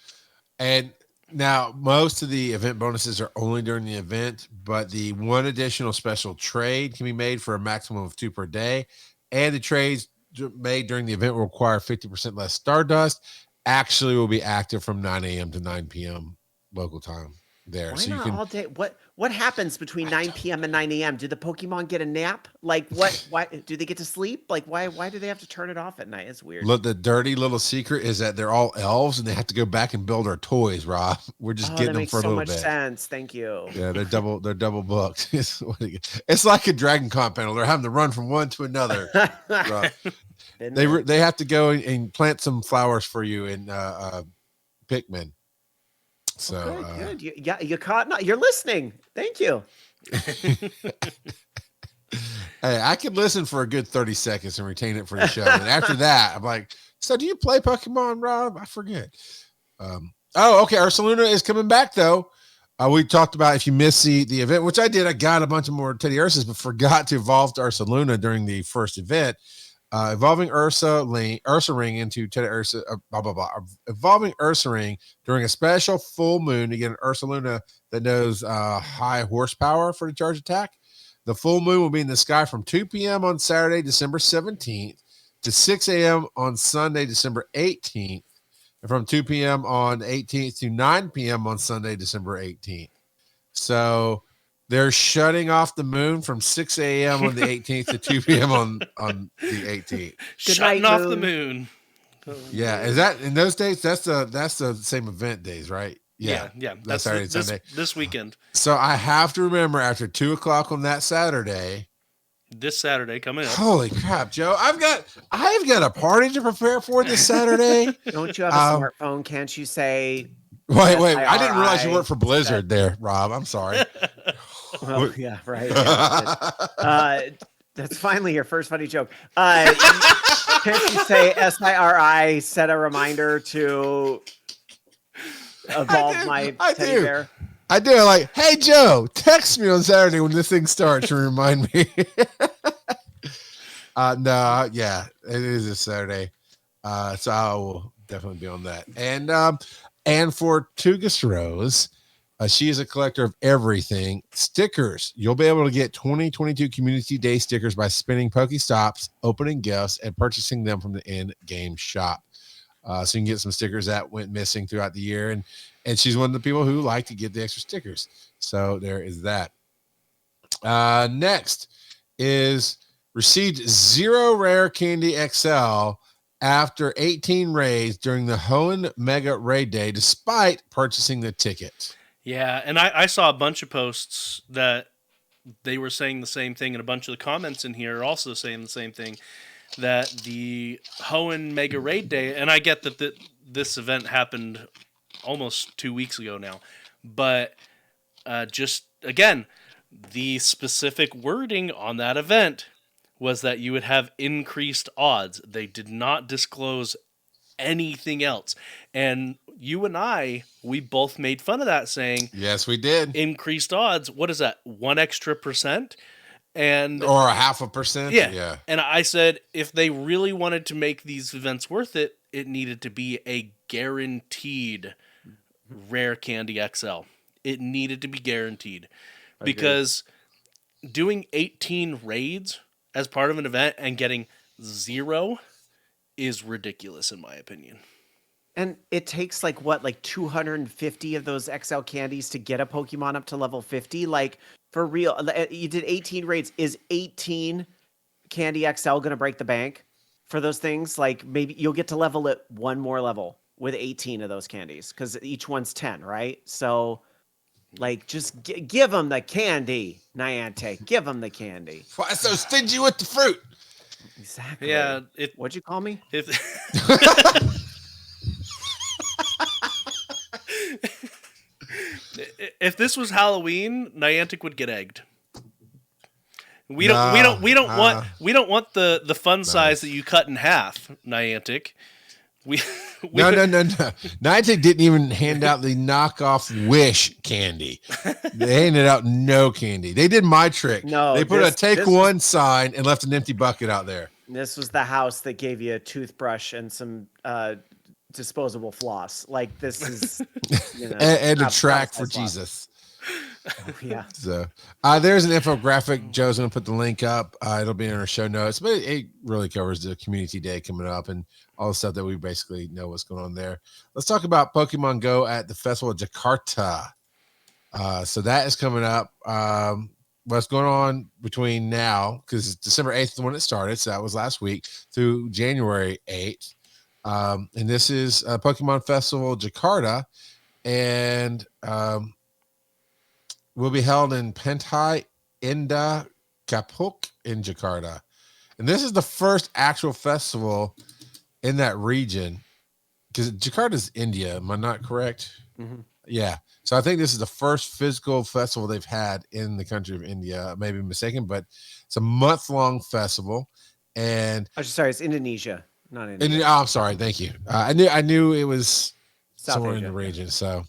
And now most of the event bonuses are only during the event, but the one additional special trade can be made for a maximum of 2 per day. And the trades made during the event will require 50% less Stardust. Actually will be active from 9 a.m. to 9 p.m. local time there. why so you not can all day? What happens between 9 p.m. and 9 a.m.? Do the Pokemon get a nap? Like what? Why do they get to sleep? Like why do they have to turn it off at night? It's weird. look. The dirty little secret is that they're all elves and they have to go back and build our toys, Rob. We're just Oh, getting that them makes for a so little much bit. sense. Thank you. Yeah, they're double booked. It's like a Dragon Con panel. They're having to run from one to another. Rob. Been They there. they have to go and plant some flowers for you in Pikmin. So Good. You caught. No, you're listening. Thank you. hey, I could listen for a good 30 seconds and retain it for the show. And after that, I'm like, so do you play Pokemon, Rob? I forget. Okay. Ursaluna is coming back though. We talked about if you missed the event, which I did, I got a bunch of more Teddy Ursas, but forgot to evolve to Ursaluna during the first event. Evolving Ursa Ring into Teddy Ursa, evolving Ursa Ring during a special full moon to get an Ursaluna that knows high horsepower for the charge attack. The full moon will be in the sky from 2 p.m. on Saturday, December 17th to 6 a.m. on Sunday, December 18th, and from 2 p.m. on 18th to 9 p.m. on Sunday, December 18th. So they're shutting off the moon from 6 a.m. on the 18th to 2 p.m. on the 18th. Shutting night, off the moon. Yeah, is that in those dates? That's the same event days, right? Yeah. That's Saturday and this, Sunday. this weekend. So I have to remember after 2:00 on that Saturday. This Saturday coming up. Holy crap, Joe! I've got a party to prepare for this Saturday. Don't you have a smartphone? Can't you say? Wait! I didn't realize you SIRI, worked for Blizzard there, Rob. I'm sorry. Well, yeah, right. Yeah, that's finally your first funny joke. Can't you say SIRI? Set a reminder to evolve my teddy bear. I do. Like, hey Joe, text me on Saturday when this thing starts to remind me. No, yeah, it is this Saturday. So I will definitely be on that. And for Tugas Rose, she is a collector of everything. Stickers. You'll be able to get 2022 Community Day stickers by spinning Pokestops, opening gifts, and purchasing them from the in-game shop. So you can get some stickers that went missing throughout the year. And she's one of the people who like to get the extra stickers. So there is that. Next is received 0 rare candy XL after 18 raids during the Hoenn Mega Raid Day, despite purchasing the ticket. Yeah, and I saw a bunch of posts that they were saying the same thing, and a bunch of the comments in here are also saying the same thing, that the Hoenn Mega Raid Day, and I get that this event happened almost 2 weeks ago now, but just, again, the specific wording on that event was that you would have increased odds. They did not disclose anything else. And you and we both made fun of that, saying, yes, we did. Increased odds. What is that? 1 extra percent? And or 0.5%. Yeah. And I said, if they really wanted to make these events worth it, it needed to be a guaranteed rare candy XL. It needed to be guaranteed. Because doing 18 raids as part of an event and getting 0 is ridiculous, in my opinion. And it takes like 250 of those XL candies to get a Pokemon up to level 50. Like, for real, you did 18 raids. Is 18 candy XL going to break the bank for those things. Like maybe you'll get to level it one more level with 18 of those candies because each one's 10, right? So like just give them the candy, Niantic. Give them the candy. Why so stingy with the fruit? Exactly. Yeah. What'd you call me? If if this was Halloween, Niantic would get egged. We don't want the fun size that you cut in half, Niantic. No. Niantic didn't even hand out the knockoff Wish candy. They handed out no candy. They did my trick. No, they put a take one sign and left an empty bucket out there. This was the house that gave you a toothbrush and some disposable floss. Like this is, and a track for Jesus. Oh, yeah. So there's an infographic. Joe's going to put the link up. It'll be in our show notes, but it really covers the community day coming up and all the stuff that we basically know what's going on there. Let's talk about Pokemon Go at the Festival of Jakarta. So that is coming up. What's going on between now, because December 8th is when it started, so that was last week, through January 8th. And this is Pokemon Festival Jakarta, and will be held in Pantai Indah Kapuk in Jakarta. And this is the first actual festival in that region, because Jakarta is India. Am I not correct? Mm-hmm. Yeah. So I think this is the first physical festival they've had in the country of India. I may be mistaken, but it's a month-long festival. And sorry, it's Indonesia, not India. I'm sorry. Thank you. I knew it was South somewhere Asia, in the region. So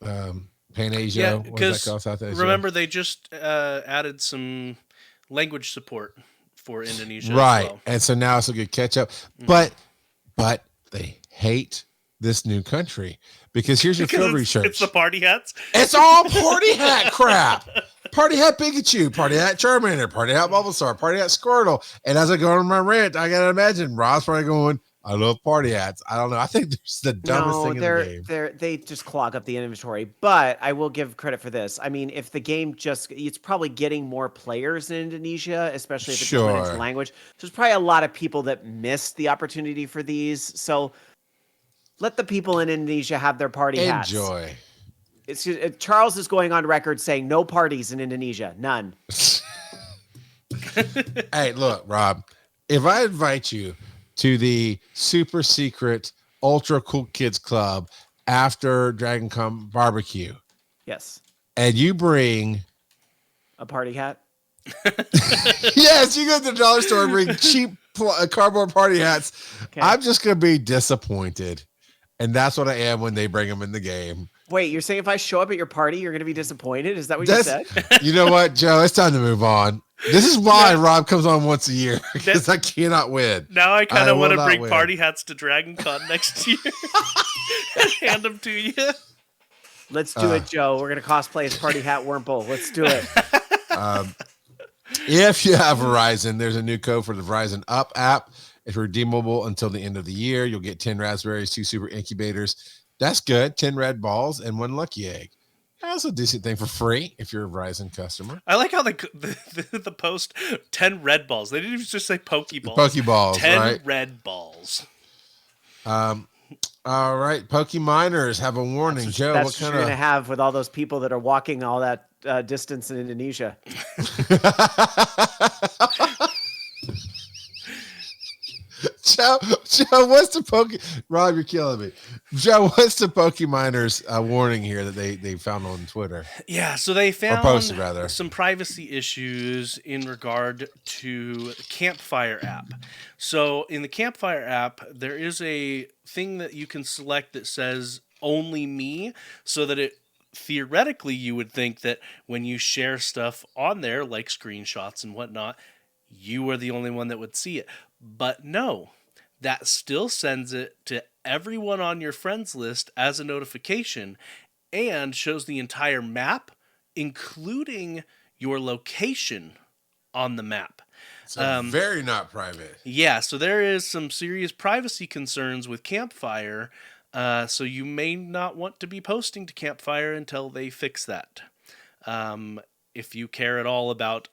Pan-Asia. Yeah, what is that called? South Asia. Remember, they just added some language support for Indonesia, right? as well. And so now it's a good catch up. But they hate this new country because here's your field research. It's the party hats. It's all party hat crap. Party hat Pikachu, party hat Charmander, party hat Bulbasaur, party hat Squirtle. And as I go on my rant, I gotta imagine Rob's probably going, I love party hats. I don't know. I think there's the dumbest thing in the game. They just clog up the inventory. But I will give credit for this. I mean, if the game it's probably getting more players in Indonesia, especially if it's limited language. There's probably a lot of people that missed the opportunity for these. So let the people in Indonesia have their party hats. Enjoy. Charles is going on record saying no parties in Indonesia. None. Hey, look, Rob, if I invite you to the super secret ultra cool kids club after Dragon Con barbecue. Yes. And you bring a party hat. Yes, you go to the dollar store and bring cheap cardboard party hats. Okay. I'm just going to be disappointed. And that's what I am when they bring them in the game. Wait, you're saying if I show up at your party, you're going to be disappointed? Is that what you said? You know what, Joe? It's time to move on. This is why Rob comes on once a year, because I cannot win. Now I kind of want to bring party hats to Dragon Con next year and hand them to you. Let's do it, Joe. We're going to cosplay as Party Hat Wurmple. Let's do it. If you have Verizon, there's a new code for the Verizon Up app. It's redeemable until the end of the year. You'll get 10 raspberries, 2 super incubators. That's good. 10 red balls and 1 lucky egg. That's a decent thing for free if you're a Verizon customer. I like how the post 10 red balls. They didn't just say Pokeballs. Pokeballs, 10 right? red balls. All right, Pokeminers have a warning. Joe, that's what kind you're gonna have with all those people that are walking all that distance in Indonesia. Joe, what's the Rob, you're killing me. Joe, what's the Pokeminers warning here that they found on Twitter? Yeah, so they found posted, rather, some privacy issues in regard to the Campfire app. So in the Campfire app, there is a thing that you can select that says only me, so that it theoretically you would think that when you share stuff on there, like screenshots and whatnot, you are the only one that would see it. But no, that still sends it to everyone on your friends list as a notification and shows the entire map, including your location on the map. So very not private. Yeah, so there is some serious privacy concerns with Campfire, so you may not want to be posting to Campfire until they fix that. If you care at all about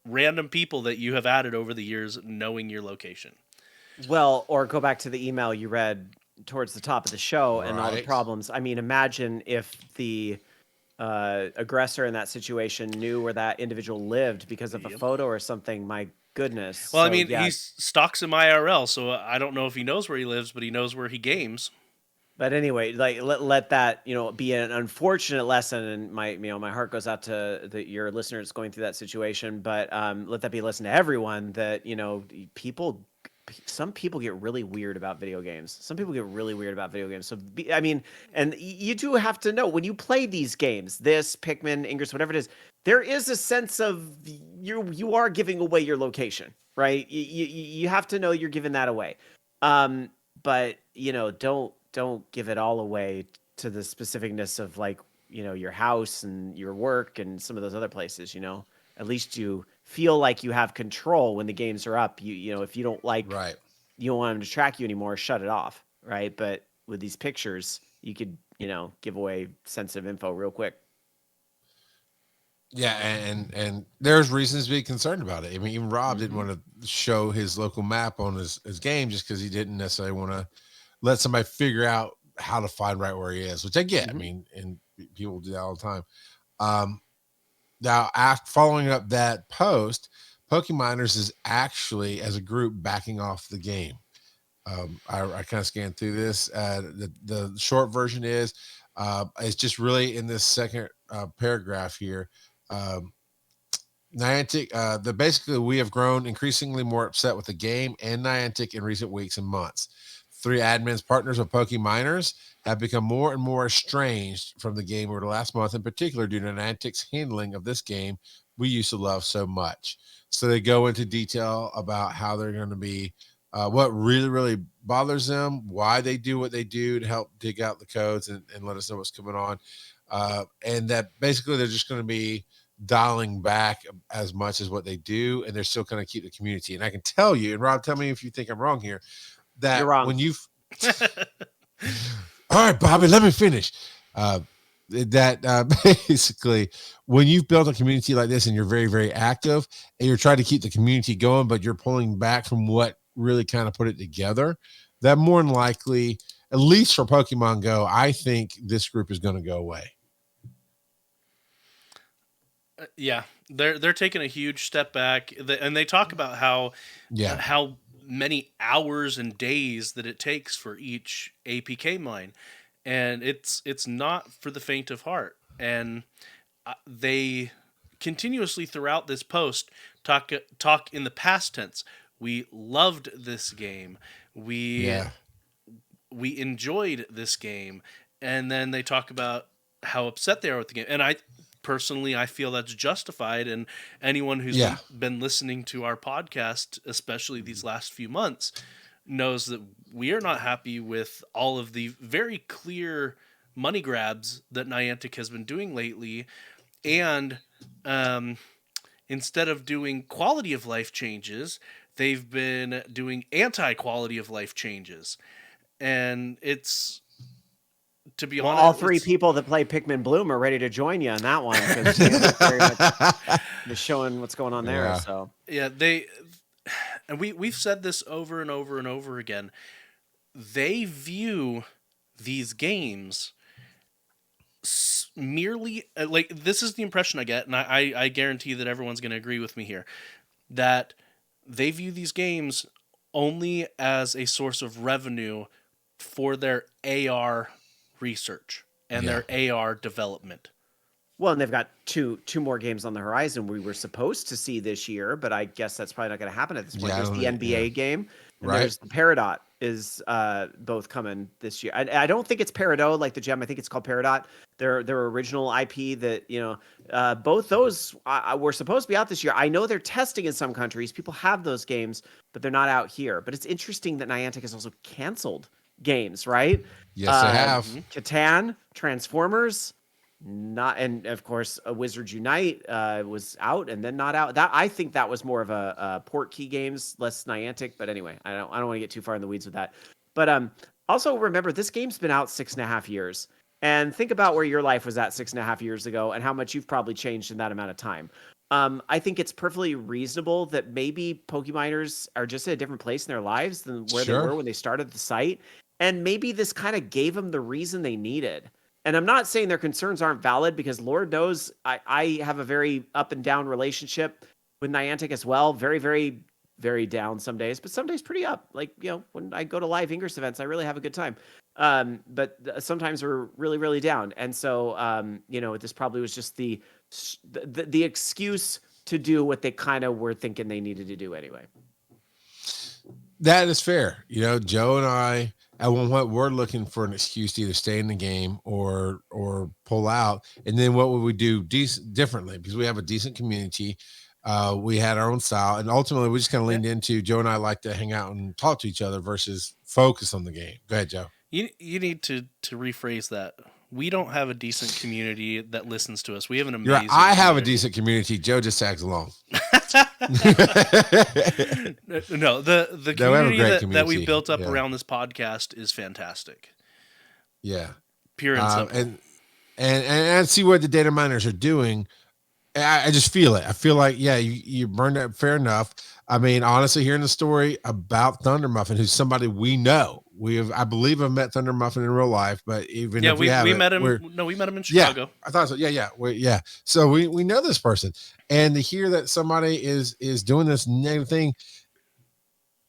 random people that you have added over the years knowing your location. Well, or go back to the email you read towards the top of the show and all the Right. problems. I mean, imagine if the aggressor in that situation knew where that individual lived because of a Yep. photo or something. My goodness. Well, I So, mean, yeah. he stalks him IRL, so I don't know if he knows where he lives, but he knows where he games. But anyway, like let that be an unfortunate lesson, and my my heart goes out to your listeners going through that situation. But let that be a lesson to everyone that some people get really weird about video games. Some people get really weird about video games. So I mean, and you do have to know when you play these games, this Pikmin, Ingress, whatever it is, there is a sense of you are giving away your location, right? You have to know you're giving that away. But don't give it all away to the specificness of like your house and your work and some of those other places. At least you feel like you have control when the games are up. If you don't like, Right. you don't want them to track you anymore, shut it off, right? But with these pictures, you could give away sensitive info real quick. Yeah, and there's reasons to be concerned about it. I mean, even Rob didn't want to show his local map on his game just because he didn't necessarily want to let somebody figure out how to find right where he is, which I get. I mean, and people do that all the time. Now, after following up that post, Pokemoners is actually, as a group, backing off the game. I kind of scanned through this. The short version is it's just really in this second paragraph here. Niantic, basically we have grown increasingly more upset with the game and Niantic in recent weeks and months. 3 admins partners of Pokemoners have become more and more estranged from the game over the last month, in particular due to Niantic's handling of this game we used to love so much. So they go into detail about how they're going to be, what really, really bothers them, why they do what they do to help dig out the codes and let us know what's going on. And that basically they're just going to be dialing back as much as what they do, and they're still going to keep the community. And I can tell you, and Rob, tell me if you think I'm wrong here, that You're wrong. when you've all right, Bobby, let me finish. Basically, when you've built a community like this and you're very, very active and you're trying to keep the community going, but you're pulling back from what really kind of put it together, that more than likely, at least for Pokemon Go, I think this group is going to go away. Yeah, they're taking a huge step back, and they talk about how many hours and days that it takes for each APK mine, and it's not for the faint of heart. And they continuously throughout this post talk in the past tense. We loved this game. We enjoyed this game, and then they talk about how upset they are with the game. And I feel that's justified, and anyone who's been listening to our podcast, especially these last few months, knows that we are not happy with all of the very clear money grabs that Niantic has been doing lately. And instead of doing quality of life changes, they've been doing anti-quality of life changes. And it's, to be honest, all 3 people that play Pikmin Bloom are ready to join you on that one because very much showing what's going on there. So yeah, and we've said this over and over and over again. They view these games merely like, this is the impression I get, and I guarantee that everyone's going to agree with me here, that they view these games only as a source of revenue for their AR research and their AR development. Well, and they've got two more games on the horizon we were supposed to see this year, but I guess that's probably not going to happen at this point. There's the NBA game, and there's the Peridot is both coming this year. I don't think it's Peridot like the gem. I think it's called Peridot. Their original IP that both those were supposed to be out this year. I know they're testing in some countries. People have those games, but they're not out here. But it's interesting that Niantic has also canceled games, right? Yes, they have. Catan, Transformers. Not, and of course, Wizards Unite was out and then not out. That I think that was more of a port key games, less Niantic. But anyway, I don't want to get too far in the weeds with that. But also remember, this game's been out 6.5 years, and think about where your life was at 6.5 years ago, and how much you've probably changed in that amount of time. I think it's perfectly reasonable that maybe Pokemoners are just at a different place in their lives than where they Sure. were when they started the site. And maybe this kind of gave them the reason they needed. And I'm not saying their concerns aren't valid, because Lord knows I have a very up and down relationship with Niantic as well. Very, very, very down some days, but some days pretty up. Like, when I go to live Ingress events, I really have a good time. But sometimes we're really, really down. And so, this probably was just the excuse to do what they kind of were thinking they needed to do anyway. That is fair. Joe and I, at one point, we're looking for an excuse to either stay in the game or pull out. And then what would we do differently? Because we have a decent community. We had our own style, and ultimately we just kind of leaned into Joe and I like to hang out and talk to each other versus focus on the game. Go ahead, Joe. You need to rephrase that. We don't have a decent community that listens to us. We have an amazing. I have a decent community. Joe just tags along. No, the community that we built up around this podcast is fantastic. Yeah, pure and simple. And see what the data miners are doing. I just feel it. I feel like, you burned it. Fair enough. I mean, honestly, hearing the story about Thunder Muffin, who's somebody we know. I believe I've met Thunder Muffin in real life, but even if we met him. We met him in Chicago. Yeah, I thought so. Yeah. So we know this person, and to hear that somebody is doing this negative thing,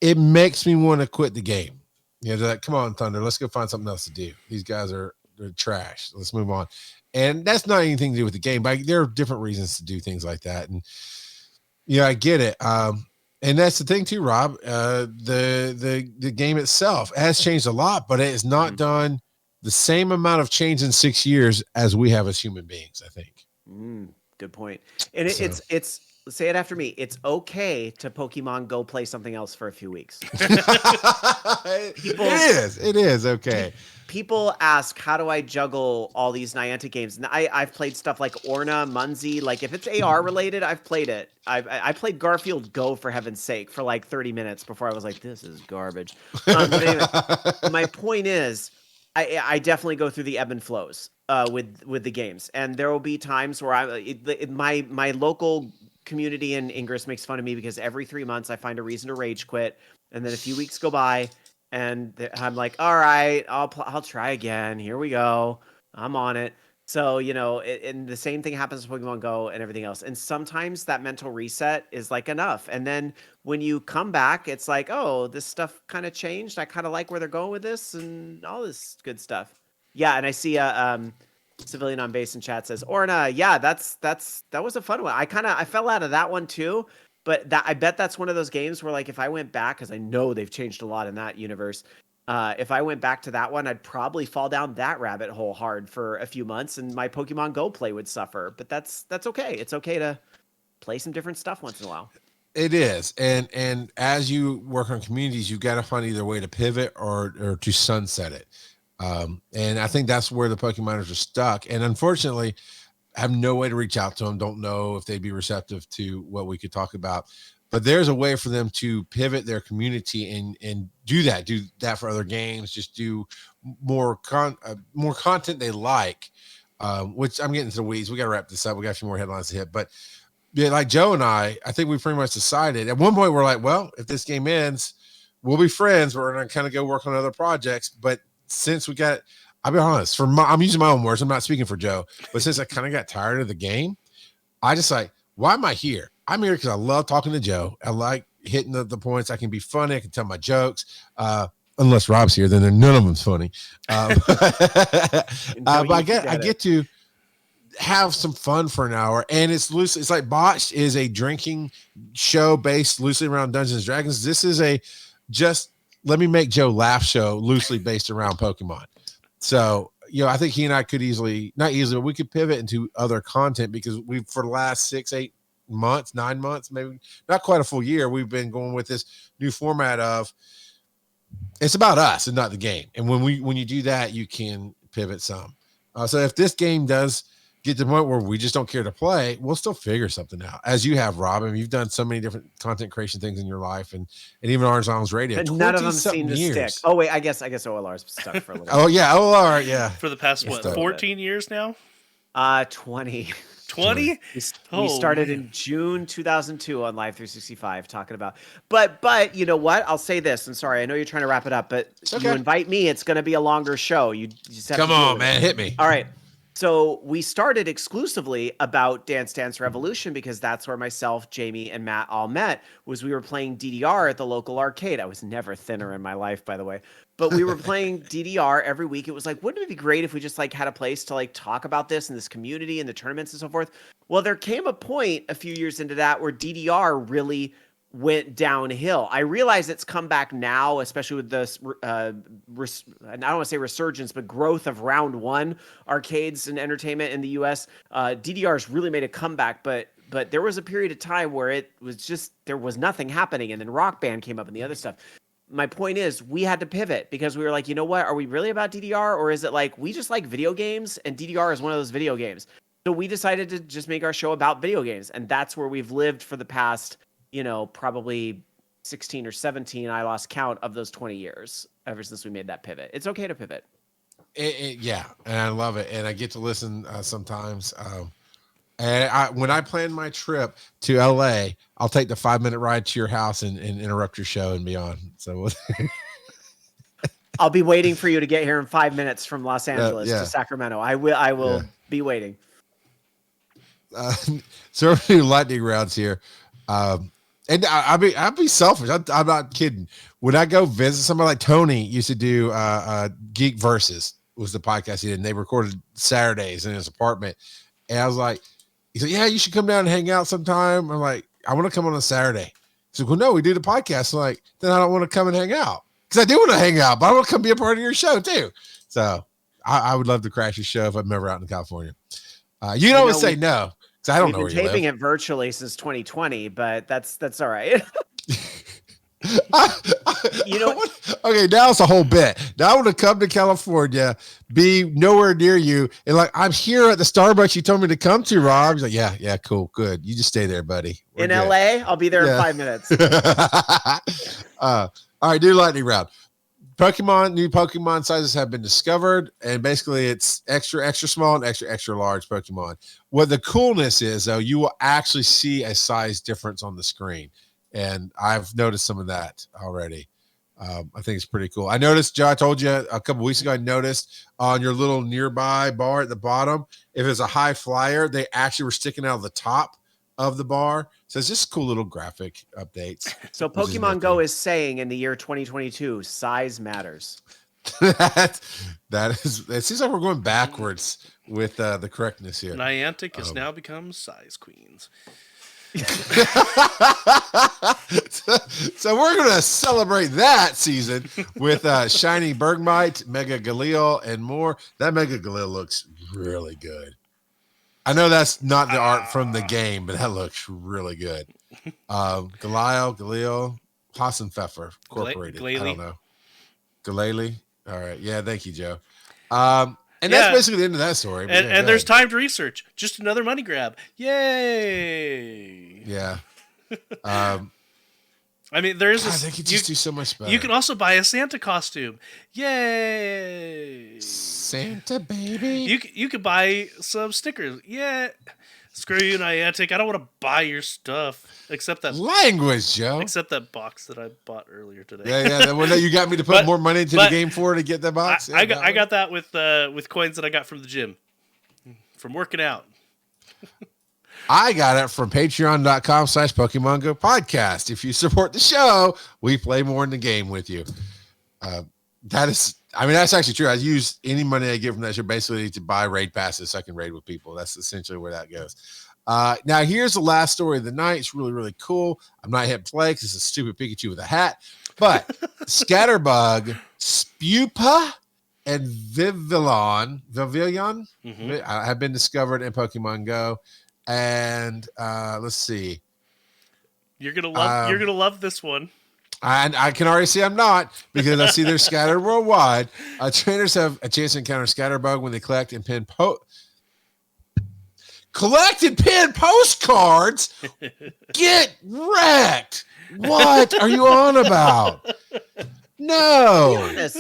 it makes me want to quit the game. They're like, come on, Thunder, let's go find something else to do. These guys they're trash. Let's move on. And that's not anything to do with the game, but there are different reasons to do things like that. And I get it. And that's the thing too, Rob. The game itself has changed a lot, but it has not done the same amount of change in 6 years as we have as human beings, I think. Good point. And it's say it after me. It's okay to Pokemon Go play something else for a few weeks. It is okay. People ask, how do I juggle all these Niantic games? And I've played stuff like Orna, Munzie. Like, if it's AR related, I've played it. I played Garfield Go, for heaven's sake, for like 30 minutes before I was like, this is garbage. But anyway, my point is, I definitely go through the ebb and flows with the games. And there will be times where my local community in Ingress makes fun of me because every 3 months I find a reason to rage quit. And then a few weeks go by, and I'm like, all right, I'll try again. Here we go. I'm on it. So, and the same thing happens with Pokemon Go and everything else. And sometimes that mental reset is like enough. And then when you come back, it's like, oh, this stuff kind of changed. I kind of like where they're going with this and all this good stuff. Yeah. And I see Civilian on Base in chat says, Orna, yeah, that was a fun one. I fell out of that one too. But I bet that's one of those games where, like, if I went back, because I know they've changed a lot in that universe, if I went back to that one, I'd probably fall down that rabbit hole hard for a few months, and my Pokemon Go play would suffer. But that's okay. It's okay to play some different stuff once in a while. It is, and as you work on communities, you got to find either a way to pivot or to sunset it. And I think that's where the Pokemoners are stuck. And unfortunately, I have no way to reach out to them. Don't know if they'd be receptive to what we could talk about, but there's a way for them to pivot their community and do that for other games. Just do more content they like, which I'm getting to the weeds. We got to wrap this up. We got a few more headlines to hit, but yeah, like Joe and I think we pretty much decided at one point, we're like, well, if this game ends, we'll be friends. We're going to kind of go work on other projects. But since I'll be honest, I'm using my own words. I'm not speaking for Joe, but since I kind of got tired of the game, I just like, why am I here? I'm here because I love talking to Joe. I like hitting the points. I can be funny. I can tell my jokes. Unless Rob's here, then none of them's funny. But I get to have some fun for an hour, and it's loose. It's like Botched is a drinking show based loosely around Dungeons and Dragons. This is just let me make Joe laugh show loosely based around Pokemon. So, I think he and I could not easily, but we could pivot into other content because for the last 6-8 months, 9 months, maybe not quite a full year, we've been going with this new format of it's about us and not the game. And when you do that, you can pivot some. So if this game does get to the point where we just don't care to play, we'll still figure something out. As you have, Rob. I mean, you've done so many different content creation things in your life, and even Orange Islands Radio. And none of them seem to stick. Oh wait, I guess OLR's stuck for a little. Oh yeah, OLR, yeah. For the past 14 years now. 20. 20? We started in June 2002 on Live 365 talking about, but you know what? I'll say this. And sorry, I know you're trying to wrap it up, but you invite me, it's going to be a longer show. You just have Come to deal on, with man, it. hit me. All right. So we started exclusively about Dance Dance Revolution because that's where myself, Jamie, and Matt all met. Was we were playing DDR at the local arcade. I was never thinner in my life, by the way. But we were playing DDR every week. It was like, wouldn't it be great if we just like had a place to like talk about this in this community and the tournaments and so forth? Well, there came a point a few years into that where DDR really went downhill. I realize it's come back now, especially with this, I don't want to say resurgence, but growth of round one arcades and entertainment in the US. DDR's really made a comeback, but there was a period of time where it was just, there was nothing happening. And then Rock Band came up and the other stuff. My point is we had to pivot because we were like, you know what? Are we really about DDR? Or is it like, we just like video games and DDR is one of those video games. So we decided to just make our show about video games. And that's where we've lived for the past, probably 16 or 17, I lost count of those 20 years ever since we made that pivot. It's okay to pivot. Yeah, and I love it. And I get to listen sometimes. And when I plan my trip to LA, I'll take the 5-minute ride to your house and interrupt your show and be on. So I'll be waiting for you to get here in 5 minutes from Los Angeles to Sacramento. I will be waiting. So we're doing lightning rounds here. And I'll be selfish. I'm not kidding. When I go visit somebody like Tony used to do Geek Versus was the podcast he did, and they recorded Saturdays in his apartment. And I was like, he said, yeah, you should come down and hang out sometime. I'm like, I want to come on a Saturday. He said, well, no, we do the podcast. I'm like, then I don't want to come and hang out. Because I do want to hang out, but I want to come be a part of your show too. So I would love to crash your show if I'm ever out in California. You can always say no. I don't know where you live. We've been taping it virtually since 2020, but that's all right. Okay, now it's a whole bit. Now I want to come to California, be nowhere near you, and like I'm here at the Starbucks you told me to come to, Rob. He's like, yeah, cool, good. You just stay there, buddy. We're in good. LA, I'll be there in 5 minutes. All right, do lightning round. New Pokemon sizes have been discovered, and basically it's extra small and extra large Pokemon. What the coolness is, though, you will actually see a size difference on the screen, and I've noticed some of that already. I think it's pretty cool. I noticed, Joe, I told you a couple weeks ago, I noticed on your little nearby bar at the bottom, if it's a high flyer, they actually were sticking out of the top of the bar. So it's just cool little graphic updates. So Pokemon Go is saying in the year 2022, size matters. That is, it seems like we're going backwards with the correctness here. Niantic has now become size queens. So we're going to celebrate that season with Shiny Bergmite, Mega Galil, and more. That Mega Galil looks really good. I know that's not the art from the game, but that looks really good. Galil, Hassenpfeffer Incorporated. I don't know. Galele. All right. Yeah, thank you, Joe. And that's basically the end of that story. And there's timed research. Just another money grab. Yay. Yeah. I mean, there is God, they could just do so much better. You can also buy a Santa costume. Yay! Santa baby. You could buy some stickers. Yeah. Screw you, Niantic. I don't want to buy your stuff. Except that language, Joe. Except that box that I bought earlier today. Yeah. The one that you got me to put more money into the game for to get that box. I got that with coins that I got from the gym. From working out. I got it from patreon.com/Pokemon GO Podcast. If you support the show, we play more in the game with you. That's actually true. I use any money I get from that show basically to buy raid passes so I can raid with people. That's essentially where that goes. Now, here's the last story of the night. It's really, really cool. I'm not hitting play because it's a stupid Pikachu with a hat. But Scatterbug, Spupa, and Vivillon have been discovered in Pokemon Go. And let's see. You're gonna love this one. And I can already see I'm not, because I see they're scattered worldwide. Trainers have a chance to encounter Scatterbug when they collect and pin postcards. Get wrecked. What are you on about? No. To be honest,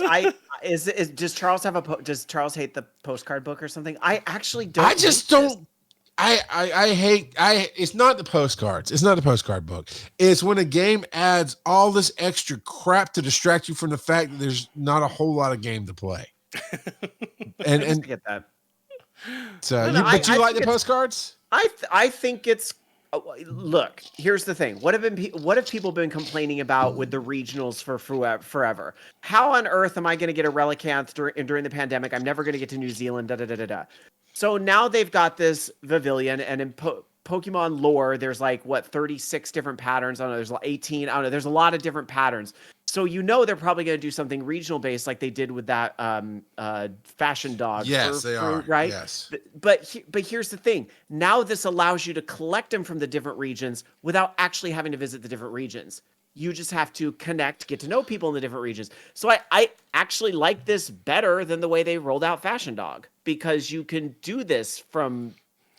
Does Charles have does Charles hate the postcard book or something? I actually don't. I just don't. I hate. It's not the postcards. It's not the postcard book. It's when a game adds all this extra crap to distract you from the fact that there's not a whole lot of game to play. and get that. So, but you like the postcards? I think it's. Look, here's the thing. What have people been complaining about with the regionals for forever? How on earth am I going to get a Relicanth during the pandemic? I'm never going to get to New Zealand. So now they've got this Vivillon, and in Pokemon lore, there's like 36 different patterns. I don't know. There's 18. I don't know. There's a lot of different patterns. So they're probably going to do something regional based, like they did with that fashion dog. Yes, they are. Right. Yes. But here's the thing. Now this allows you to collect them from the different regions without actually having to visit the different regions. You just have to connect, get to know people in the different regions. So I actually like this better than the way they rolled out Fashion Dog, because you can do this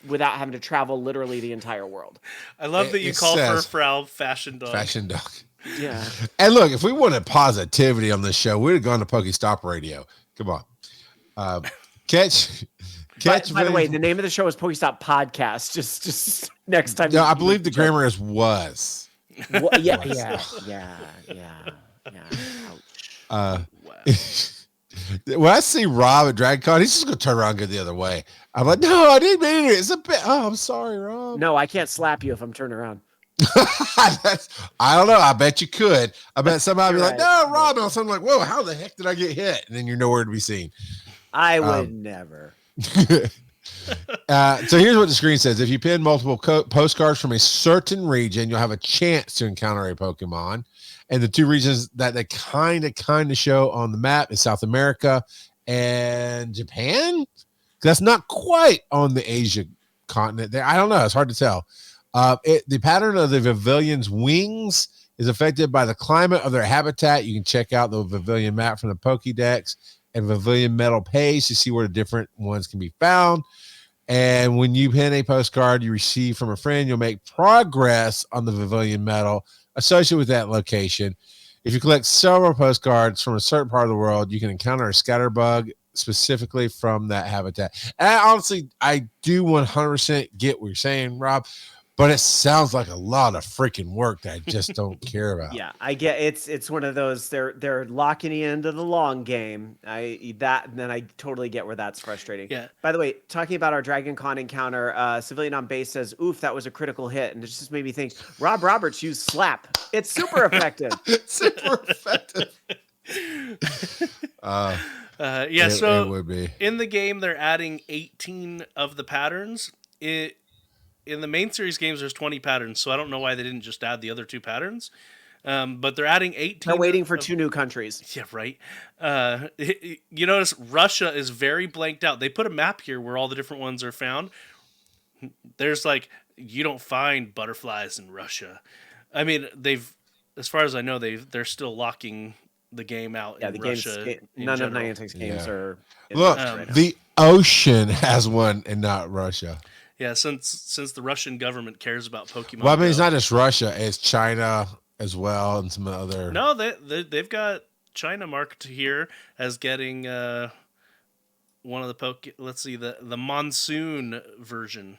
without having to travel literally the entire world. I love that you call her Frau Fashion Dog. Fashion Dog. Yeah. And look, if we wanted positivity on this show, we'd have gone to Pokestop Radio. Come on. Catch. By the way, the name of the show is Pokestop Podcast. Just next time. No, I believe the grammar is was. Yeah. Ouch. When I see Rob at DragonCon, he's just gonna turn around and go the other way. I'm like, no, I didn't mean it. It's a bit. Oh, I'm sorry, Rob. No, I can't slap you if I'm turning around. I don't know. I bet you could. I bet somebody would be like, right. no, Rob. And I'm like, whoa, how the heck did I get hit? And then you're nowhere to be seen. I would never. So here's what the screen says. If you pin multiple postcards from a certain region, you'll have a chance to encounter a Pokemon. And the two regions that they kind of show on the map is South America and Japan. That's not quite on the Asia continent there. I don't know. It's hard to tell. The pattern of the Vivillon's wings is affected by the climate of their habitat. You can check out the Vivillon map from the Pokédex and Vivillon metal page to see where the different ones can be found. And when you pin a postcard you receive from a friend, you'll make progress on the Vivillon metal associated with that location. If you collect several postcards from a certain part of the world, you can encounter a scatterbug specifically from that habitat. And honestly, I do 100% get what you're saying, Rob, but it sounds like a lot of freaking work that I just don't care about. Yeah, I get it's one of those they're locking you into the long game. And then I totally get where that's frustrating. Yeah. By the way, talking about our Dragon Con encounter, Civilian on Base says, "Oof, that was a critical hit," and it just made me think. Rob Roberts used slap. It's super effective. Super effective. So it would be. In the game, they're adding 18 of the patterns. In the main series games, there's 20 patterns, so I don't know why they didn't just add the other 2 patterns. But they're adding 18. They're waiting for 2 new countries. Yeah, right. You notice Russia is very blanked out. They put a map here where all the different ones are found. There's you don't find butterflies in Russia. I mean, as far as I know, they're still locking the game out in Russia. None of Niantic's games are. Look, the ocean has one and not Russia. Yeah, since the Russian government cares about Pokemon. Well, I mean, it's not just Russia; it's China as well, and some other. No, they've got China marked here as getting one of the Let's see, the monsoon version.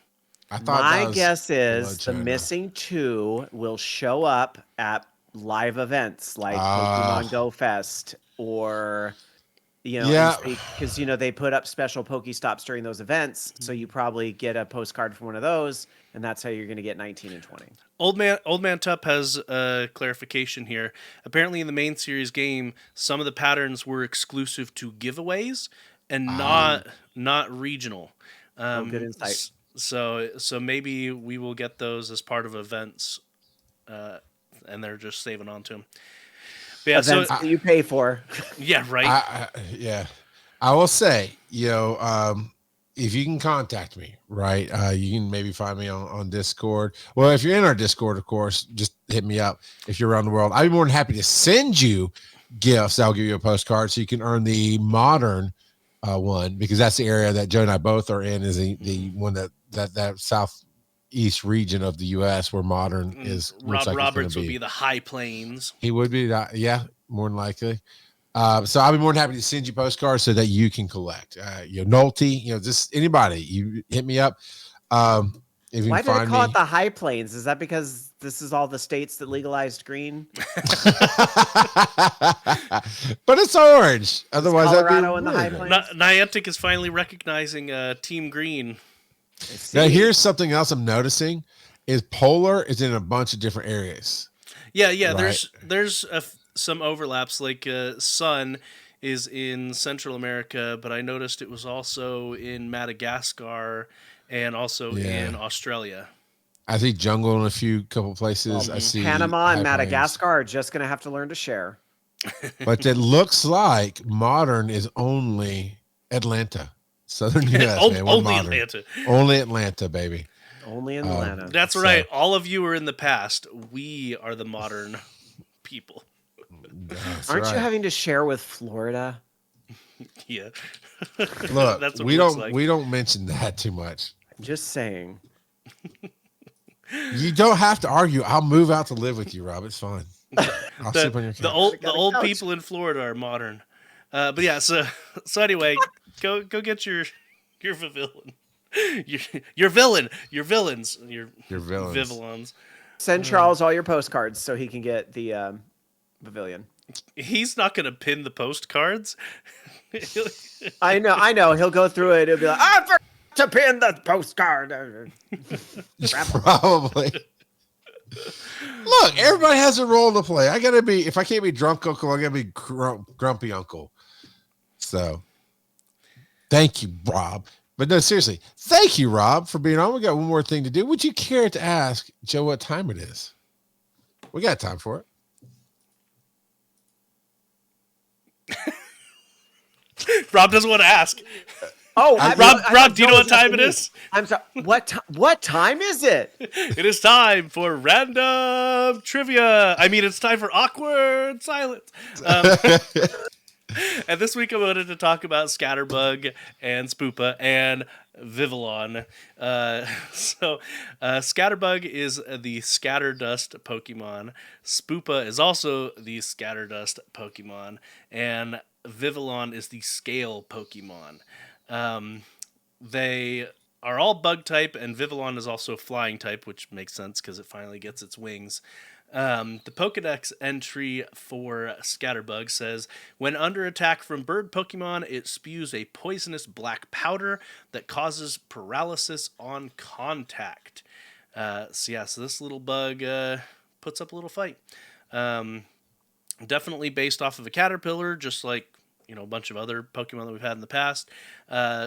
I thought my guess is the missing 2 will show up at live events like Pokemon Go Fest or. Because they put up special Pokestops during those events, so you probably get a postcard from one of those, and that's how you're going to get 19 and 20. OldManTup has a clarification here. Apparently, in the main series game, some of the patterns were exclusive to giveaways and not regional. Good insight. So maybe we will get those as part of events, and they're just saving on to them. Yeah, events that you pay for. Yeah, right. I will say, if you can contact me, right, you can maybe find me on Discord. Well, if you're in our Discord, of course, just hit me up. If you're around the world, I'd be more than happy to send you gifts. I'll give you a postcard so you can earn the modern one, because that's the area that Joe and I both are in, is the one that southeast region of the U.S. where modern is. Rob Roberts would be the High Plains. He would be that, yeah, more than likely. So I'll be more than happy to send you postcards so that you can collect. Nolte, just anybody. You hit me up. If you Why can do they find call me. it the High Plains? Is that because this is all the states that legalized green? But it's orange. Otherwise, Colorado that'd and be the High really Plains? Niantic is finally recognizing Team Green. Now, here's something else I'm noticing: is Polar is in a bunch of different areas. Yeah. Right. There's some overlaps. Like Sun is in Central America, but I noticed it was also in Madagascar and also in Australia. I see jungle in a couple places. I see Panama and high plains. Madagascar are just going to have to learn to share. But it looks like modern is only Atlanta, Southern U.S. man. We're Only modern. Atlanta. Only Atlanta, baby. Only in Atlanta. That's right. All of you are in the past. We are the modern people. Aren't you having to share with Florida? Yeah. Look, That's what we it looks don't like. we don't mention that too much. I'm just saying. You don't have to argue. I'll move out to live with you, Rob. It's fine. I'll sleep on your The couch. old people in Florida are modern. But yeah, so anyway, go get your Vivillon. Your villains. Your villains. Vivillons. Send Charles all your postcards so he can get the Vivillon. He's not going to pin the postcards. I know. He'll go through it. He'll be like, I forgot to pin the postcard. Probably. Look, everybody has a role to play. If I can't be drunk uncle, I gotta be grumpy uncle. So, thank you, Rob. But no, seriously, thank you, Rob, for being on. We got one more thing to do. Would you care to ask Joe what time it is? We got time for it. Rob doesn't want to ask. Oh, Rob, do you know what time it is? I'm sorry. What time is it? It is time for random trivia. I mean, it's time for awkward silence. And this week I wanted to talk about Scatterbug and Spoopa and Vivillon. Scatterbug is the Scatterdust Pokemon. Spoopa is also the Scatterdust Pokemon. And Vivillon is the Scale Pokemon. They are all bug type, and Vivillon is also flying type, which makes sense because it finally gets its wings. The Pokedex entry for Scatterbug says, when under attack from bird Pokemon, it spews a poisonous black powder that causes paralysis on contact. So this little bug puts up a little fight. Definitely based off of a caterpillar, just like a bunch of other Pokemon that we've had in the past,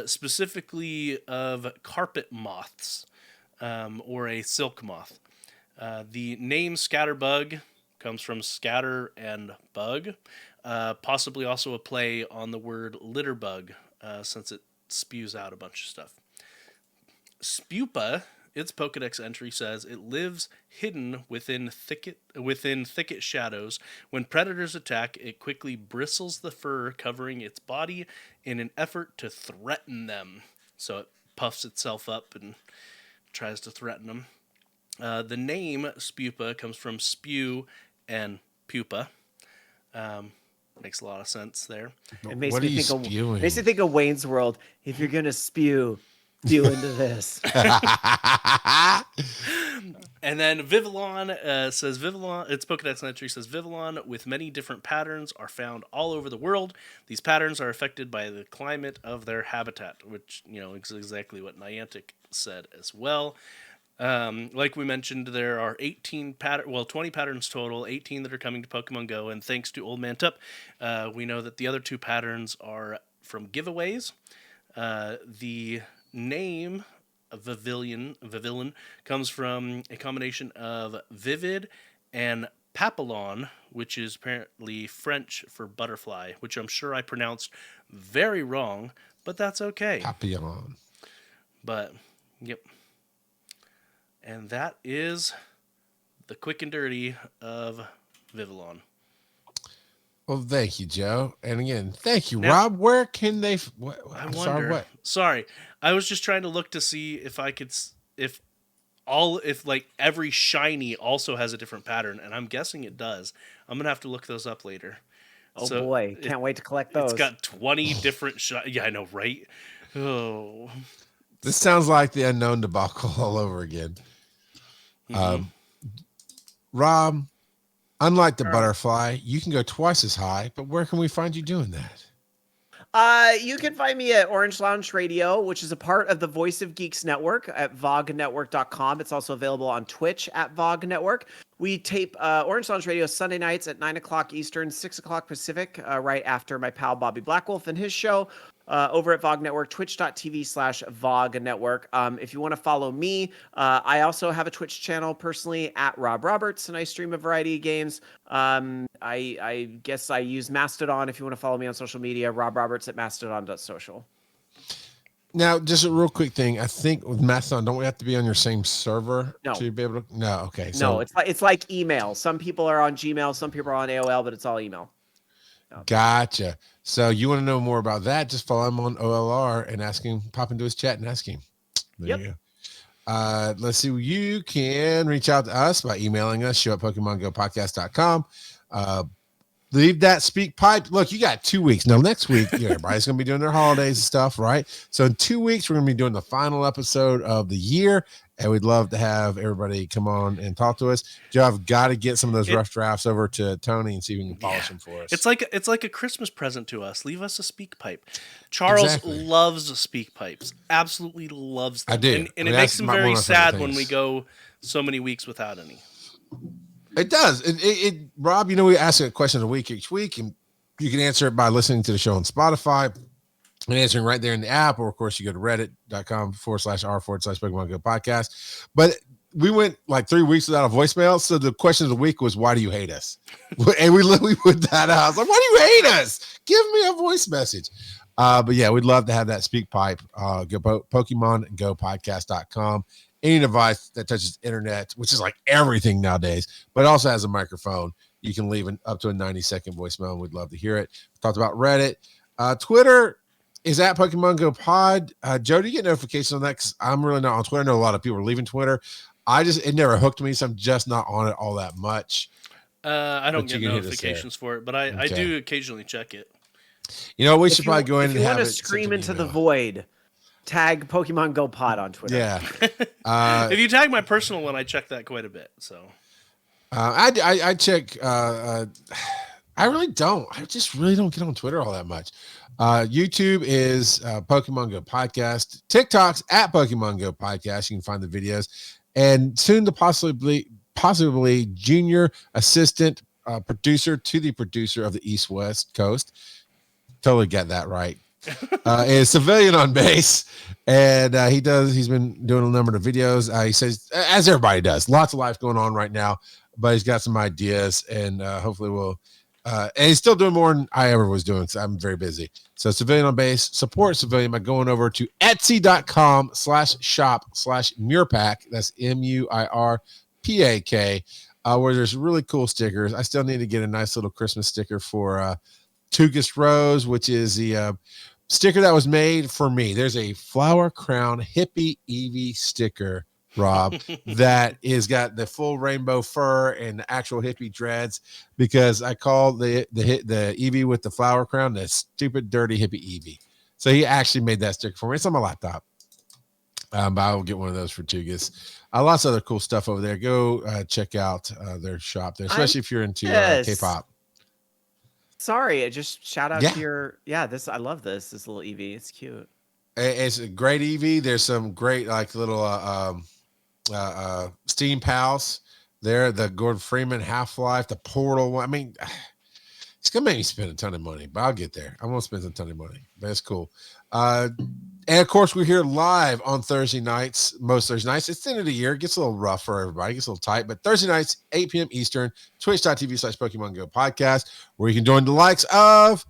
specifically of carpet moths or a silk moth. The name Scatterbug comes from scatter and bug, possibly also a play on the word litterbug, since it spews out a bunch of stuff. Spoopa, its Pokedex entry says it lives hidden within thicket shadows. When predators attack, it quickly bristles the fur covering its body in an effort to threaten them. So it puffs itself up and tries to threaten them. The name Spoopa comes from spew and pupa. Makes a lot of sense there. It makes me think of Wayne's World. If you're gonna spew into this. And then Vivillon says its Pokedex entry says Vivillon with many different patterns are found all over the world. These patterns are affected by the climate of their habitat, which is exactly what Niantic said as well. Like we mentioned, there are 20 patterns total, 18 that are coming to Pokemon Go, and thanks to OldManTup, we know that the other 2 patterns are from giveaways. The name of Vivillon comes from a combination of vivid and papillon, which is apparently French for butterfly, which I'm sure I pronounced very wrong, but that's okay. Papillon. But, yep. And that is the quick and dirty of Vivillon. Oh, Well, thank you, Joe. And again, thank you, Rob. Where can they? Sorry, I was just trying to look to see if I could, if every shiny also has a different pattern, and I'm guessing it does. I'm gonna have to look those up later. Oh So boy, can't wait to collect those. It's got 20 different shots. Yeah, I know, right? Oh. This sounds like the unknown debacle all over again. Mhm. Rob, unlike the butterfly, you can go twice as high, but where can we find you doing that? You can find me at Orange Lounge Radio, which is a part of the Voice of Geeks network at vognetwork.com. It's also available on Twitch at Vog Network. We tape Orange Lounge Radio Sunday nights at 9 o'clock Eastern, 6 o'clock Pacific, right after my pal Bobby Blackwolf and his show over at Vog Network, twitch.tv/Vog Network. If you want to follow me, I also have a Twitch channel personally at Rob Roberts, and I stream a variety of games. I guess I use Mastodon. If you want to follow me on social media, Rob Roberts at mastodon.social. Now, just a real quick thing. I think with Mastodon, don't we have to be on your same server No. to be able to? No. Okay. No, it's like email. Some people are on Gmail, some people are on AOL, but it's all email. Gotcha. So you want to know more about that? Just follow him on OLR and ask him, pop into his chat and ask him. There you go. Let's see. You can reach out to us by emailing us, show at PokemonGoPodcast.com. Leave that speak pipe. Look, you got 2 weeks. Now, next week, everybody's going to be doing their holidays and stuff, right? So in 2 weeks, we're going to be doing the final episode of the year, and we'd love to have everybody come on and talk to us. Joe, I've got to get some of those rough drafts over to Tony and see if we can polish them for us. It's like a Christmas present to us. Leave us a speak pipe. Charles loves speak pipes. Absolutely loves them. I do. And it makes him very sad when we go so many weeks without any. It does. Rob, we ask a question a week each week, and you can answer it by listening to the show on Spotify and answering right there in the app, or of course you go to reddit.com/r/Pokemon Go Podcast. But we went like 3 weeks without a voicemail. So the question of the week was, why do you hate us? And we literally put that out. I was like, why do you hate us? Give me a voice message. But yeah, we'd love to have that speak pipe. Go PokemonGoPodcast.com. Any device that touches internet, which is like everything nowadays, but also has a microphone, you can leave up to a 90-second voicemail, and we'd love to hear it. We talked about Reddit. Twitter is at Pokemon Go Pod. Joe, do you get notifications on that? Because I'm really not on Twitter. I know a lot of people are leaving Twitter. It never hooked me, so I'm just not on it all that much. I don't get notifications for it, but I do occasionally check it. We should probably go in and have it. If you want to scream into the void, tag Pokemon Go Pod on Twitter. Yeah. If you tag my personal one, I check that quite a bit. So I check. I really don't. I just really don't get on Twitter all that much. YouTube is Pokemon Go Podcast. TikTok's at Pokemon Go Podcast. You can find the videos, and soon to possibly junior assistant producer to the producer of the East West Coast. Totally get that right. Is Civilian on bass, and he's been doing a number of videos. He says, as everybody does, lots of life going on right now, but he's got some ideas, and hopefully we'll and he's still doing more than I ever was doing, because I'm very busy. So Civilian on bass, support Civilian by going over to etsy.com/shop/Muirpack. That's MUIRPAK, where there's really cool stickers. I still need to get a nice little Christmas sticker for Tugus Rose, which is the sticker that was made for me. There's a flower crown hippie Eevee sticker, Rob, that is got the full rainbow fur and the actual hippie dreads, because I call the Eevee with the flower crown the stupid dirty hippie Eevee. So he actually made that sticker for me. It's on my laptop. But I will get one of those for Tugus. Lots of other cool stuff over there. Go check out their shop there, especially if you're into K-pop. Sorry, just shout out to your I love this little Eevee. It's cute. It's a great Eevee. There's some great little Steam Pals there. The Gordon Freeman Half-Life, the Portal one. I mean, it's gonna make me spend a ton of money, but I'll get there. I won't spend a ton of money, but it's cool. And of course, we're here live on Thursday nights, most Thursday nights. It's the end of the year. It gets a little rough for everybody. It gets a little tight, but Thursday nights, 8 p.m. Eastern, twitch.tv/Pokemon Go Podcast, where you can join the likes of,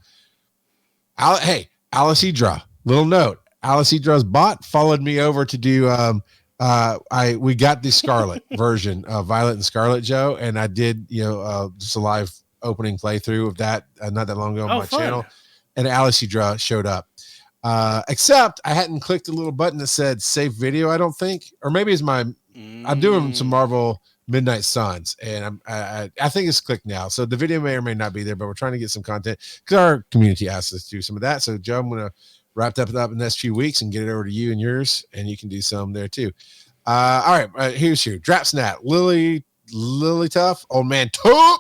Alice Edra. Little note, Alice Edra's bot followed me over to do, we got the Scarlet version of Violet and Scarlet, Joe, and I did, just a live opening playthrough of that not that long ago on my channel, and Alice Edra showed up. Except I hadn't clicked the little button that said save video, I don't think, or maybe it's my I'm doing some Marvel Midnight Suns, and I think it's clicked now. So the video may or may not be there, but we're trying to get some content because our community asked us to do some of that. So Joe, I'm going to wrap that up in the next few weeks and get it over to you and yours, and you can do some there too. All right, here's here. Drap Snap, Lily Tough, OldManTup.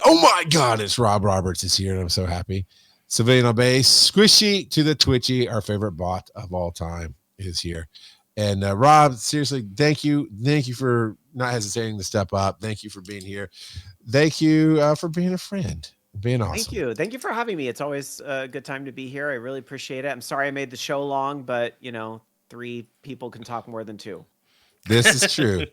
Oh my God, it's Rob Roberts is here, and I'm so happy. Civilian on Base, Squishy to the Twitchy, our favorite bot of all time, is here. And Rob, seriously, thank you for not hesitating to step up. Thank you for being here. Thank you for being a friend, being awesome. Thank you for having me. It's always a good time to be here. I really appreciate it. I'm sorry I made the show long, but 3 people can talk more than 2. This is true.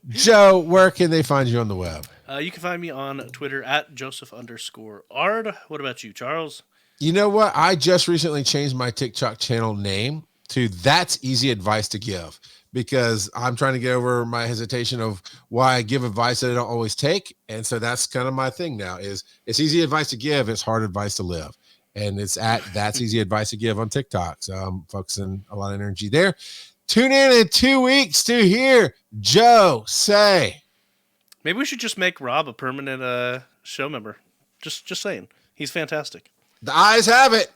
Joe, where can they find you on the web? You can find me on Twitter at Joseph_Ard. What about you, Charles? You know what? I just recently changed my TikTok channel name to That's Easy Advice to Give, because I'm trying to get over my hesitation of why I give advice that I don't always take. And so that's kind of my thing now is it's easy advice to give. It's hard advice to live. And it's at That's Easy Advice to Give on TikTok. So I'm focusing a lot of energy there. Tune in 2 weeks to hear Joe say. Maybe we should just make Rob a permanent show member. Just saying. He's fantastic. The eyes have it.